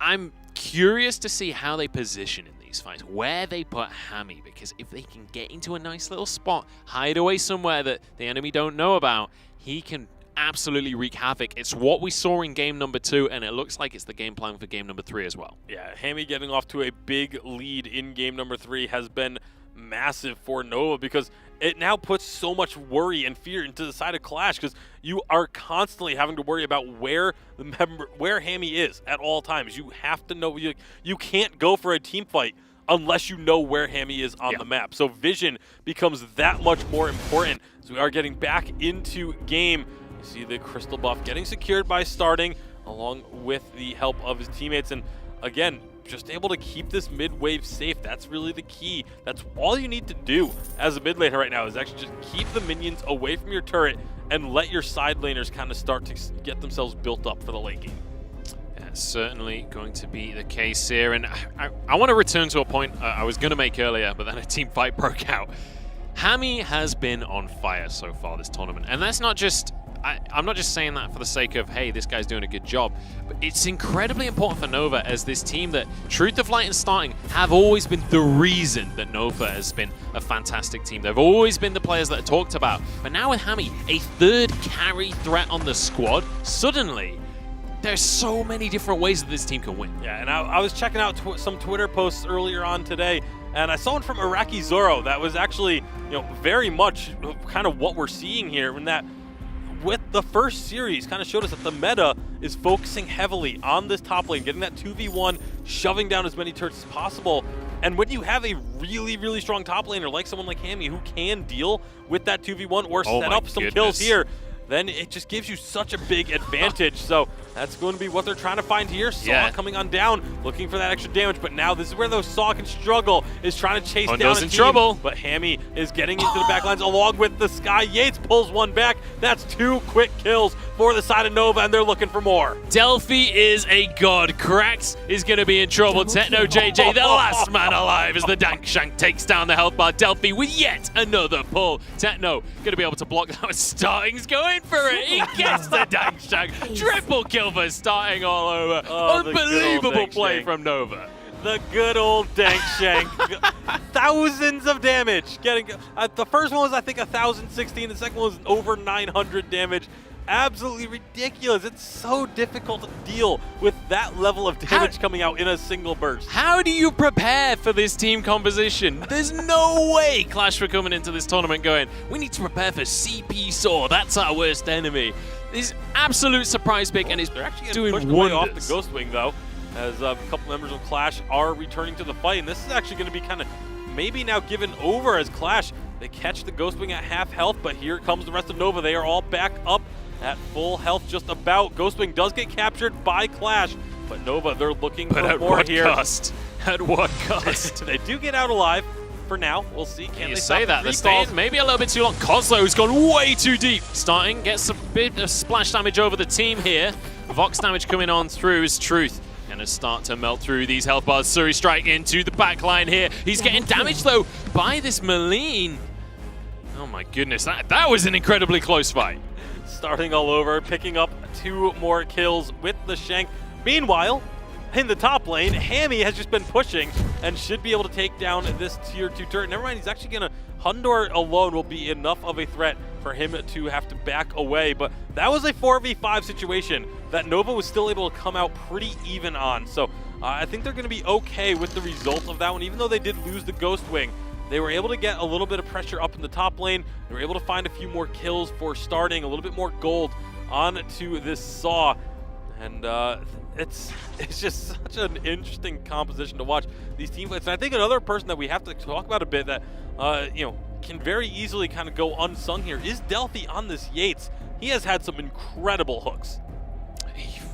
I'm curious to see how they position in these fights, where they put Hammy, because if they can get into a nice little spot, hide away somewhere that the enemy don't know about, he can absolutely wreak havoc. It's what we saw in game number 2, and it looks like it's the game plan for game number 3 as well. Yeah, Hammy getting off to a big lead in game number 3 has been massive for Nova because it now puts so much worry and fear into the side of Qlash because you are constantly having to worry about where Hammy is at all times. You have to know, you can't go for a team fight unless you know where Hammy is on the map. So vision becomes that much more important. So we are getting back into game. You see the crystal buff getting secured by starting along with the help of his teammates. And again, just able to keep this mid wave safe. That's really the key. That's all you need to do as a mid laner right now is actually just keep the minions away from your turret and let your side laners kind of start to get themselves built up for the late game. That's certainly going to be the case here. And I want to return to a point I was going to make earlier, but then a team fight broke out. Hammy has been on fire so far this tournament. And that's not just... I'm not just saying that for the sake of, hey, this guy's doing a good job, but it's incredibly important for Nova as this team that Truth of Light and Starting have always been the reason that Nova has been a fantastic team. They've always been the players that are talked about. But now with Hammy, a third carry threat on the squad, suddenly there's so many different ways that this team can win. Yeah, and I was checking out some Twitter posts earlier on today, and I saw one from Iraqi Zoro that was actually, very much kind of what we're seeing here in that with the first series kind of showed us that the meta is focusing heavily on this top lane, getting that 2v1, shoving down as many turrets as possible. And when you have a really, really strong top laner like someone like Hammy who can deal with that 2v1 or set up some kills here, then it just gives you such a big advantage. So That's going to be what they're trying to find here. Saw coming on down, looking for that extra damage. But now this is where those Saw can struggle, is trying to chase down a team. Trouble. But Hammy is getting into the backlines along with the Sky. Yates pulls one back. That's 2 quick kills for the side of Nova, and they're looking for more. Delphi is a god. Krax is going to be in trouble. Techno JJ, the last man alive, as the Dank Shank takes down the health bar. Delphi with yet another pull. Techno going to be able to block that. Starting's going for it. He gets the Dank Shank. Triple kill for Starting all over. Unbelievable play from Nova. The good old Dank Shank. Thousands of damage. Getting the first one was, I think, 1,016. The second one was over 900 damage. Absolutely ridiculous. It's so difficult to deal with that level of damage coming out in a single burst. How do you prepare for this team composition? There's no way Qlash were coming into this tournament going, we need to prepare for CP Saw. That's our worst enemy. This absolute surprise pick, and They're actually doing getting pushed away off wonders. the Ghost Wing, though, as a couple members of Qlash are returning to the fight. And this is actually going to be kind of maybe now given over, as Qlash, they catch the Ghost Wing at half health, but here comes the rest of Nova. They are all back up at full health just about. Ghost Wing does get captured by Qlash, but Nova, they're looking for at more what here. cost? At what cost? They do get out alive for now. We'll see. Can You they say stop that, the they're three calls? staying maybe a little bit too long. Kozlo's gone way too deep. Starting, gets a bit of splash damage over the team here. Vox damage coming on through is Truth. Gonna start to melt through these health bars. Suri strike into the back line here. He's getting damaged though by this Malign. Oh my goodness, that was an incredibly close fight. Starting all over, picking up 2 more kills with the Shank. Meanwhile, in the top lane, Hammy has just been pushing and should be able to take down this tier 2 turret. Never mind, he's actually gonna, Hundor alone will be enough of a threat for him to have to back away. But that was a 4v5 situation that Nova was still able to come out pretty even on. So I think they're gonna be okay with the result of that one, even though they did lose the Ghost Wing. They were able to get a little bit of pressure up in the top lane. They were able to find a few more kills for Starting, a little bit more gold onto this Saw. And it's just such an interesting composition to watch these team fights. And I think another person that we have to talk about a bit that can very easily kind of go unsung here is Delphi on this Yates. He has had some incredible hooks.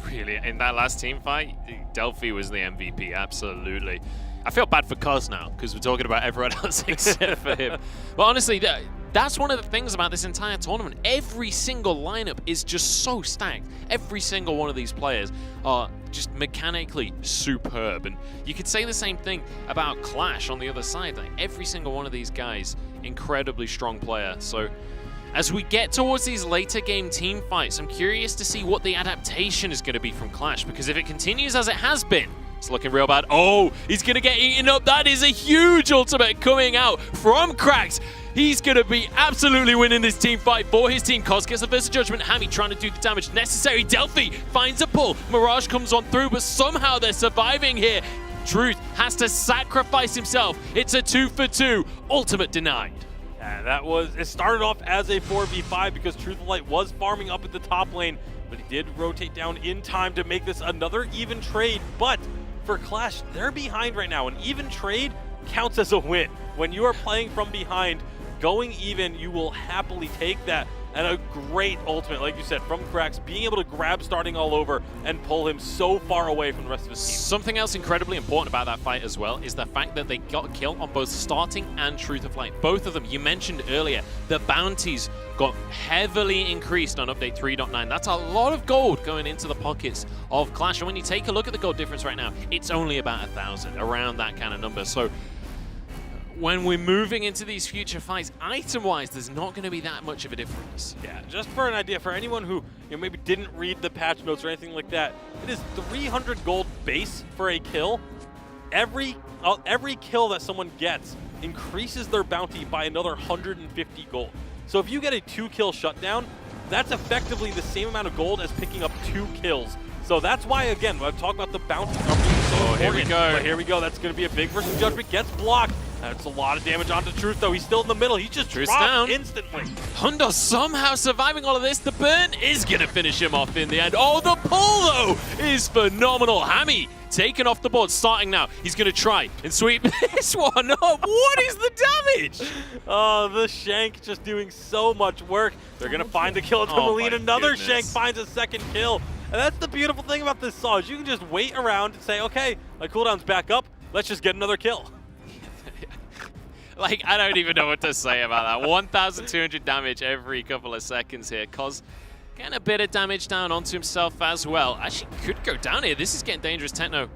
Really, in that last team fight, Delphi was the MVP, absolutely. I feel bad for Cos now, because we're talking about everyone else except for him. But honestly, that's one of the things about this entire tournament. Every single lineup is just so stacked. Every single one of these players are just mechanically superb. And you could say the same thing about Qlash on the other side. Like, every single one of these guys, incredibly strong player. So as we get towards these later game team fights, I'm curious to see what the adaptation is going to be from Qlash, because if it continues as it has been, it's looking real bad. Oh, he's going to get eaten up. That is a huge ultimate coming out from Krax. He's going to be absolutely winning this team fight for his team. Cos gets the Versa Judgment. Hammy trying to do the damage necessary. Delphi finds a pull. Mirage comes on through, but somehow they're surviving here. Truth has to sacrifice himself. It's a 2-for-2. Ultimate denied. Yeah, it started off as a 4v5 because Truth Light was farming up at the top lane, but he did rotate down in time to make this another even trade. But for Qlash, they're behind right now. An even trade counts as a win. When you are playing from behind, going even, you will happily take that. And a great ultimate, like you said, from Krax, being able to grab Starting all over and pull him so far away from the rest of his team. Something else incredibly important about that fight as well is the fact that they got a kill on both Starting and Truth of Light. Both of them, you mentioned earlier, the bounties got heavily increased on update 3.9. That's a lot of gold going into the pockets of Qlash. And when you take a look at the gold difference right now, it's only about 1,000, around that kind of number. So when we're moving into these future fights, item-wise, there's not going to be that much of a difference. Yeah, just for an idea, for anyone who maybe didn't read the patch notes or anything like that, it is 300 gold base for a kill. Every kill that someone gets increases their bounty by another 150 gold. So if you get a 2-kill shutdown, that's effectively the same amount of gold as picking up 2 kills. So that's why, again, when I talk about the bounty are being so important. Here we go. But here we go. That's going to be a big Versa Judgment. Gets blocked. That's a lot of damage onto Truth, though. He's still in the middle. He just Truth's dropped down instantly. Hundo somehow surviving all of this. The burn is going to finish him off in the end. Oh, the pull, though, is phenomenal. Hammy taken off the board, starting now. He's going to try and sweep this one up. What is the damage. Oh, the Shank just doing so much work. They're going to find the kill. Oh my Another goodness. Shank finds a second kill. And that's the beautiful thing about this saw is you can just wait around and say, okay, my cooldown's back up. Let's just get another kill. Like, I don't even know what to say about that. 1,200 damage every couple of seconds here. Cos getting a bit of damage down onto himself as well. Actually could go down here. This is getting dangerous. Techno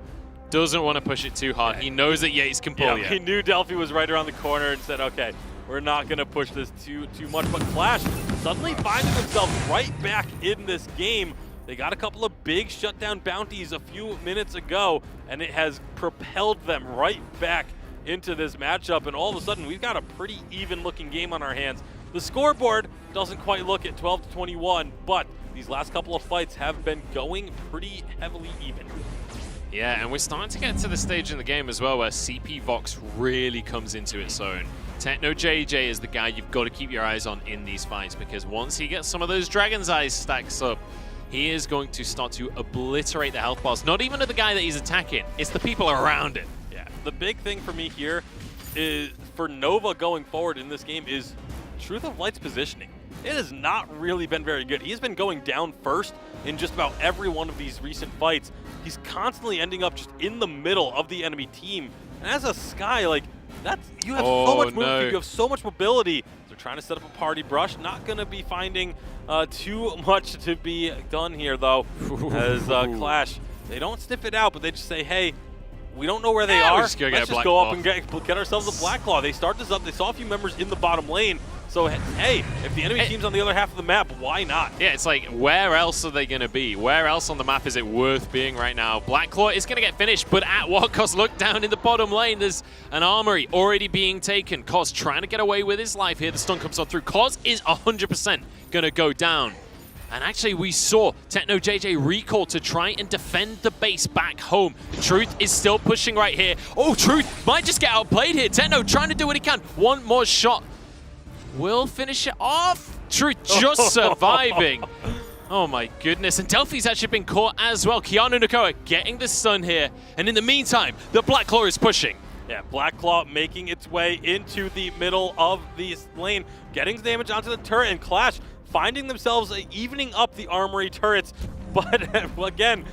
doesn't want to push it too hard. He knows that Yates can pull you. He knew Delphi was right around the corner and said, okay, we're not going to push this too much. But Qlash suddenly finding themselves right back in this game. They got a couple of big shutdown bounties a few minutes ago, and it has propelled them right back into this matchup. And all of a sudden, we've got a pretty even-looking game on our hands. The scoreboard doesn't quite look at 12-21, but these last couple of fights have been going pretty heavily even. Yeah, and we're starting to get to the stage in the game as well where CP Vox really comes into its own. Techno JJ is the guy you've got to keep your eyes on in these fights, because once he gets some of those Dragon's Eyes stacks up, he is going to start to obliterate the health bars. Not even the guy that he's attacking, it's the people around him. Yeah, the big thing for me here is for Nova going forward in this game is Truth of Light's positioning. It has not really been very good. He's been going down first in just about every one of these recent fights. He's constantly ending up just in the middle of the enemy team. And as a Sky, like, you have so much movement, you have so much mobility. They're trying to set up a party brush. Not going to be finding too much to be done here, though, as Qlash. They don't sniff it out, but they just say, hey, we don't know where they are. Let's just go up and get ourselves a Black Claw. They start this up. They saw a few members in the bottom lane. So, hey, if the enemy team's on the other half of the map, why not? Yeah, it's like, where else are they going to be? Where else on the map is it worth being right now? Black Claw is going to get finished, but at what cost? Look down in the bottom lane. There's an armory already being taken. Cos trying to get away with his life here. The stun comes on through. Cos is 100% going to go down. And actually, we saw Techno JJ recall to try and defend the base back home. Truth is still pushing right here. Oh, Truth might just get outplayed here. Techno trying to do what he can. One more shot will finish it off. Truth just surviving. Oh my goodness. And Delphi's actually been caught as well. Keanu Nakoa getting the stun here. And in the meantime, the Black Claw is pushing. Yeah, Black Claw making its way into the middle of the lane, getting damage onto the turret, and Qlash finding themselves evening up the armory turrets. But again,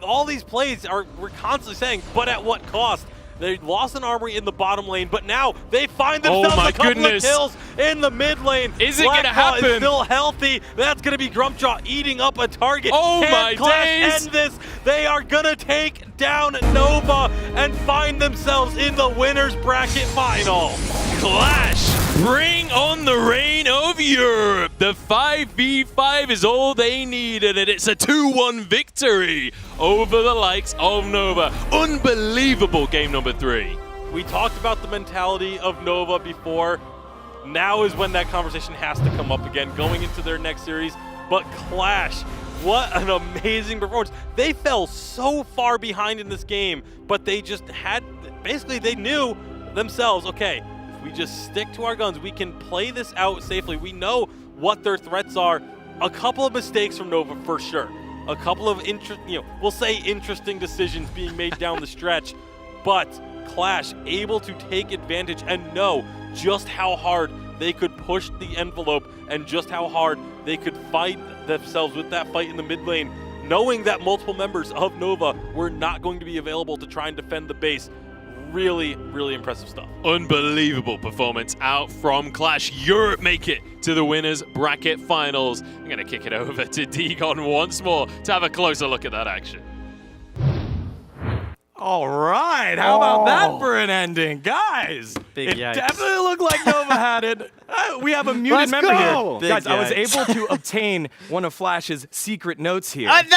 all these plays we're constantly saying, but at what cost? They lost an armory in the bottom lane, but now they find themselves a couple of kills in the mid lane. Is it going to happen? Is still healthy. That's going to be Grumpjaw eating up a target. Oh my days! End this. They are going to take down Nova and find themselves in the winner's bracket final. Qlash, bring on the reign of Europe. The 5v5 is all they needed, and it's a 2-1 victory over the likes of Nova. Unbelievable game number 3. We talked about the mentality of Nova before. Now is when that conversation has to come up again, going into their next series. But Qlash, what an amazing performance. They fell so far behind in this game, but they just had, basically they knew themselves, okay, if we just stick to our guns, we can play this out safely. We know what their threats are. A couple of mistakes from Nova for sure. A couple of we'll say interesting decisions being made down the stretch, but Qlash able to take advantage and know just how hard they could push the envelope and just how hard they could fight themselves with that fight in the mid lane, knowing that multiple members of Nova were not going to be available to try and defend the base. Really, really impressive stuff. Unbelievable performance out from Qlash. Europe make it to the winners bracket finals. I'm going to kick it over to Degon once more to have a closer look at that action. All right, how about that for an ending? Guys, Big it yikes. definitely looked like Nova had it. We have a muted member here. Big Guys, I was yikes. able to obtain one of Flash's secret notes here. I didn't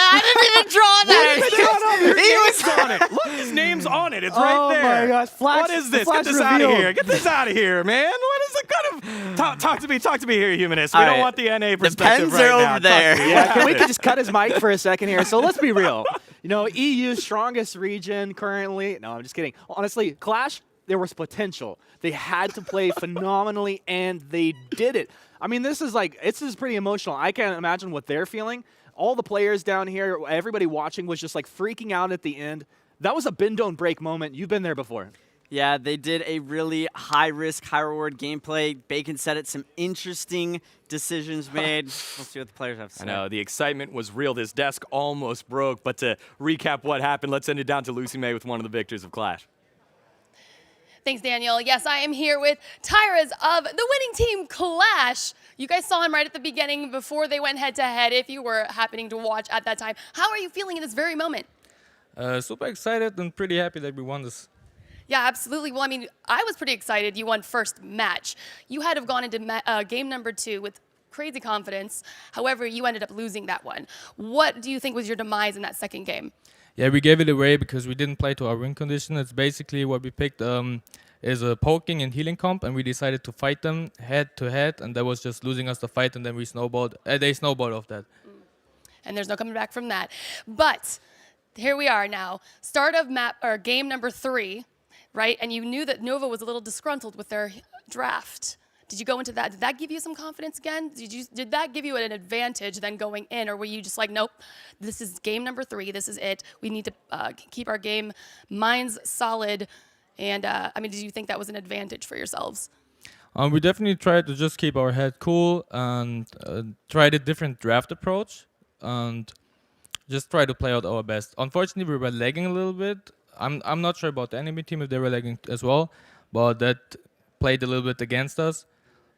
even draw that. He was on it. Look, his name's on it. It's right there. Oh my gosh, Flash! What is this? Flash Get this out of revealed. here. Get this out of here, man. What is it kind of? Talk to me here, Humanist. We All don't right. want the NA The perspective pens right are now. over there. Talk to me. Yeah, can we just cut his mic for a second here? So let's be real. You know, EU's strongest region currently. No, I'm just kidding. Honestly, Qlash, there was potential. They had to play phenomenally, and they did it. I mean, this is pretty emotional. I can't imagine what they're feeling. All the players down here, everybody watching was just like freaking out at the end. That was a bend don't break moment. You've been there before. Yeah, they did a really high-risk, high-reward gameplay. Bacon said it, some interesting decisions made. We'll see what the players have to say. I know, the excitement was real. This desk almost broke, but to recap what happened, let's send it down to Lucy May with one of the victors of Qlash. Thanks, Daniel. Yes, I am here with Tyras of the winning team, Qlash. You guys saw him right at the beginning before they went head-to-head, if you were happening to watch at that time. How are you feeling in this very moment? Super excited and pretty happy that we won this. Yeah, absolutely. Well, I mean, I was pretty excited. You won first match. You had to have gone into game number 2 with crazy confidence. However, you ended up losing that one. What do you think was your demise in that second game? Yeah, we gave it away because we didn't play to our win condition. It's basically what we picked is a poking and healing comp, and we decided to fight them head to head, and that was just losing us the fight, and then we snowballed. They snowballed off that. And there's no coming back from that. But here we are now, start of game number 3. Right, and you knew that Nova was a little disgruntled with their draft. Did you go into that? Did that give you some confidence again? Did that give you an advantage then going in, or were you just like, nope, this is game number 3, this is it. We need to keep our game minds solid. And I mean, did you think that was an advantage for yourselves? We definitely tried to just keep our head cool and tried a different draft approach and just try to play out our best. Unfortunately, we were lagging a little bit. I'm not sure about the enemy team if they were lagging as well, but that played a little bit against us.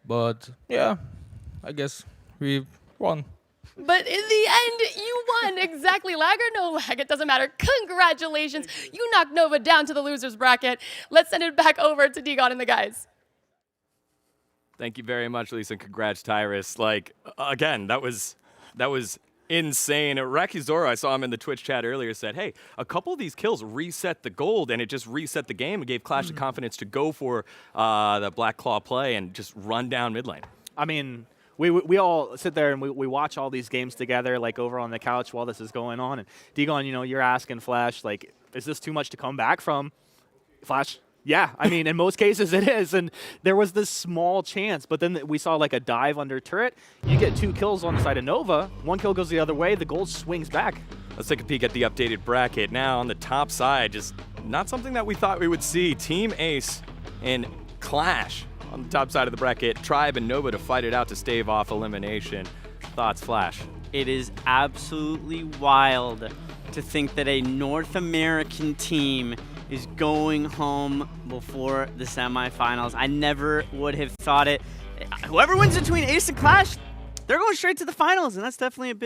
But yeah, I guess we won. But in the end, you won. Exactly. Lag or no lag, it doesn't matter. Congratulations. You knocked Nova down to the losers bracket. Let's send it back over to Digon and the guys. Thank you very much, Lisa, and congrats, Tyrus. Like, again, that was insane. Rakizora, I saw him in the Twitch chat earlier, said, hey, a couple of these kills reset the gold, and it just reset the game and gave Qlash the confidence to go for the Black Claw play and just run down mid lane. I mean, we all sit there and we watch all these games together, like over on the couch while this is going on. And Digon, you know, you're asking Flash, like, is this too much to come back from? Flash, yeah, I mean, in most cases it is. And there was this small chance, but then we saw like a dive under turret. You get 2 kills on the side of Nova. 1 kill goes the other way. The gold swings back. Let's take a peek at the updated bracket. Now on the top side, just not something that we thought we would see. Team Ace and Qlash on the top side of the bracket. Tribe and Nova to fight it out to stave off elimination. Thoughts, Flash? It is absolutely wild to think that a North American team is going home before the semifinals. I never would have thought it. Whoever wins between Ace and Qlash, they're going straight to the finals, and that's definitely a big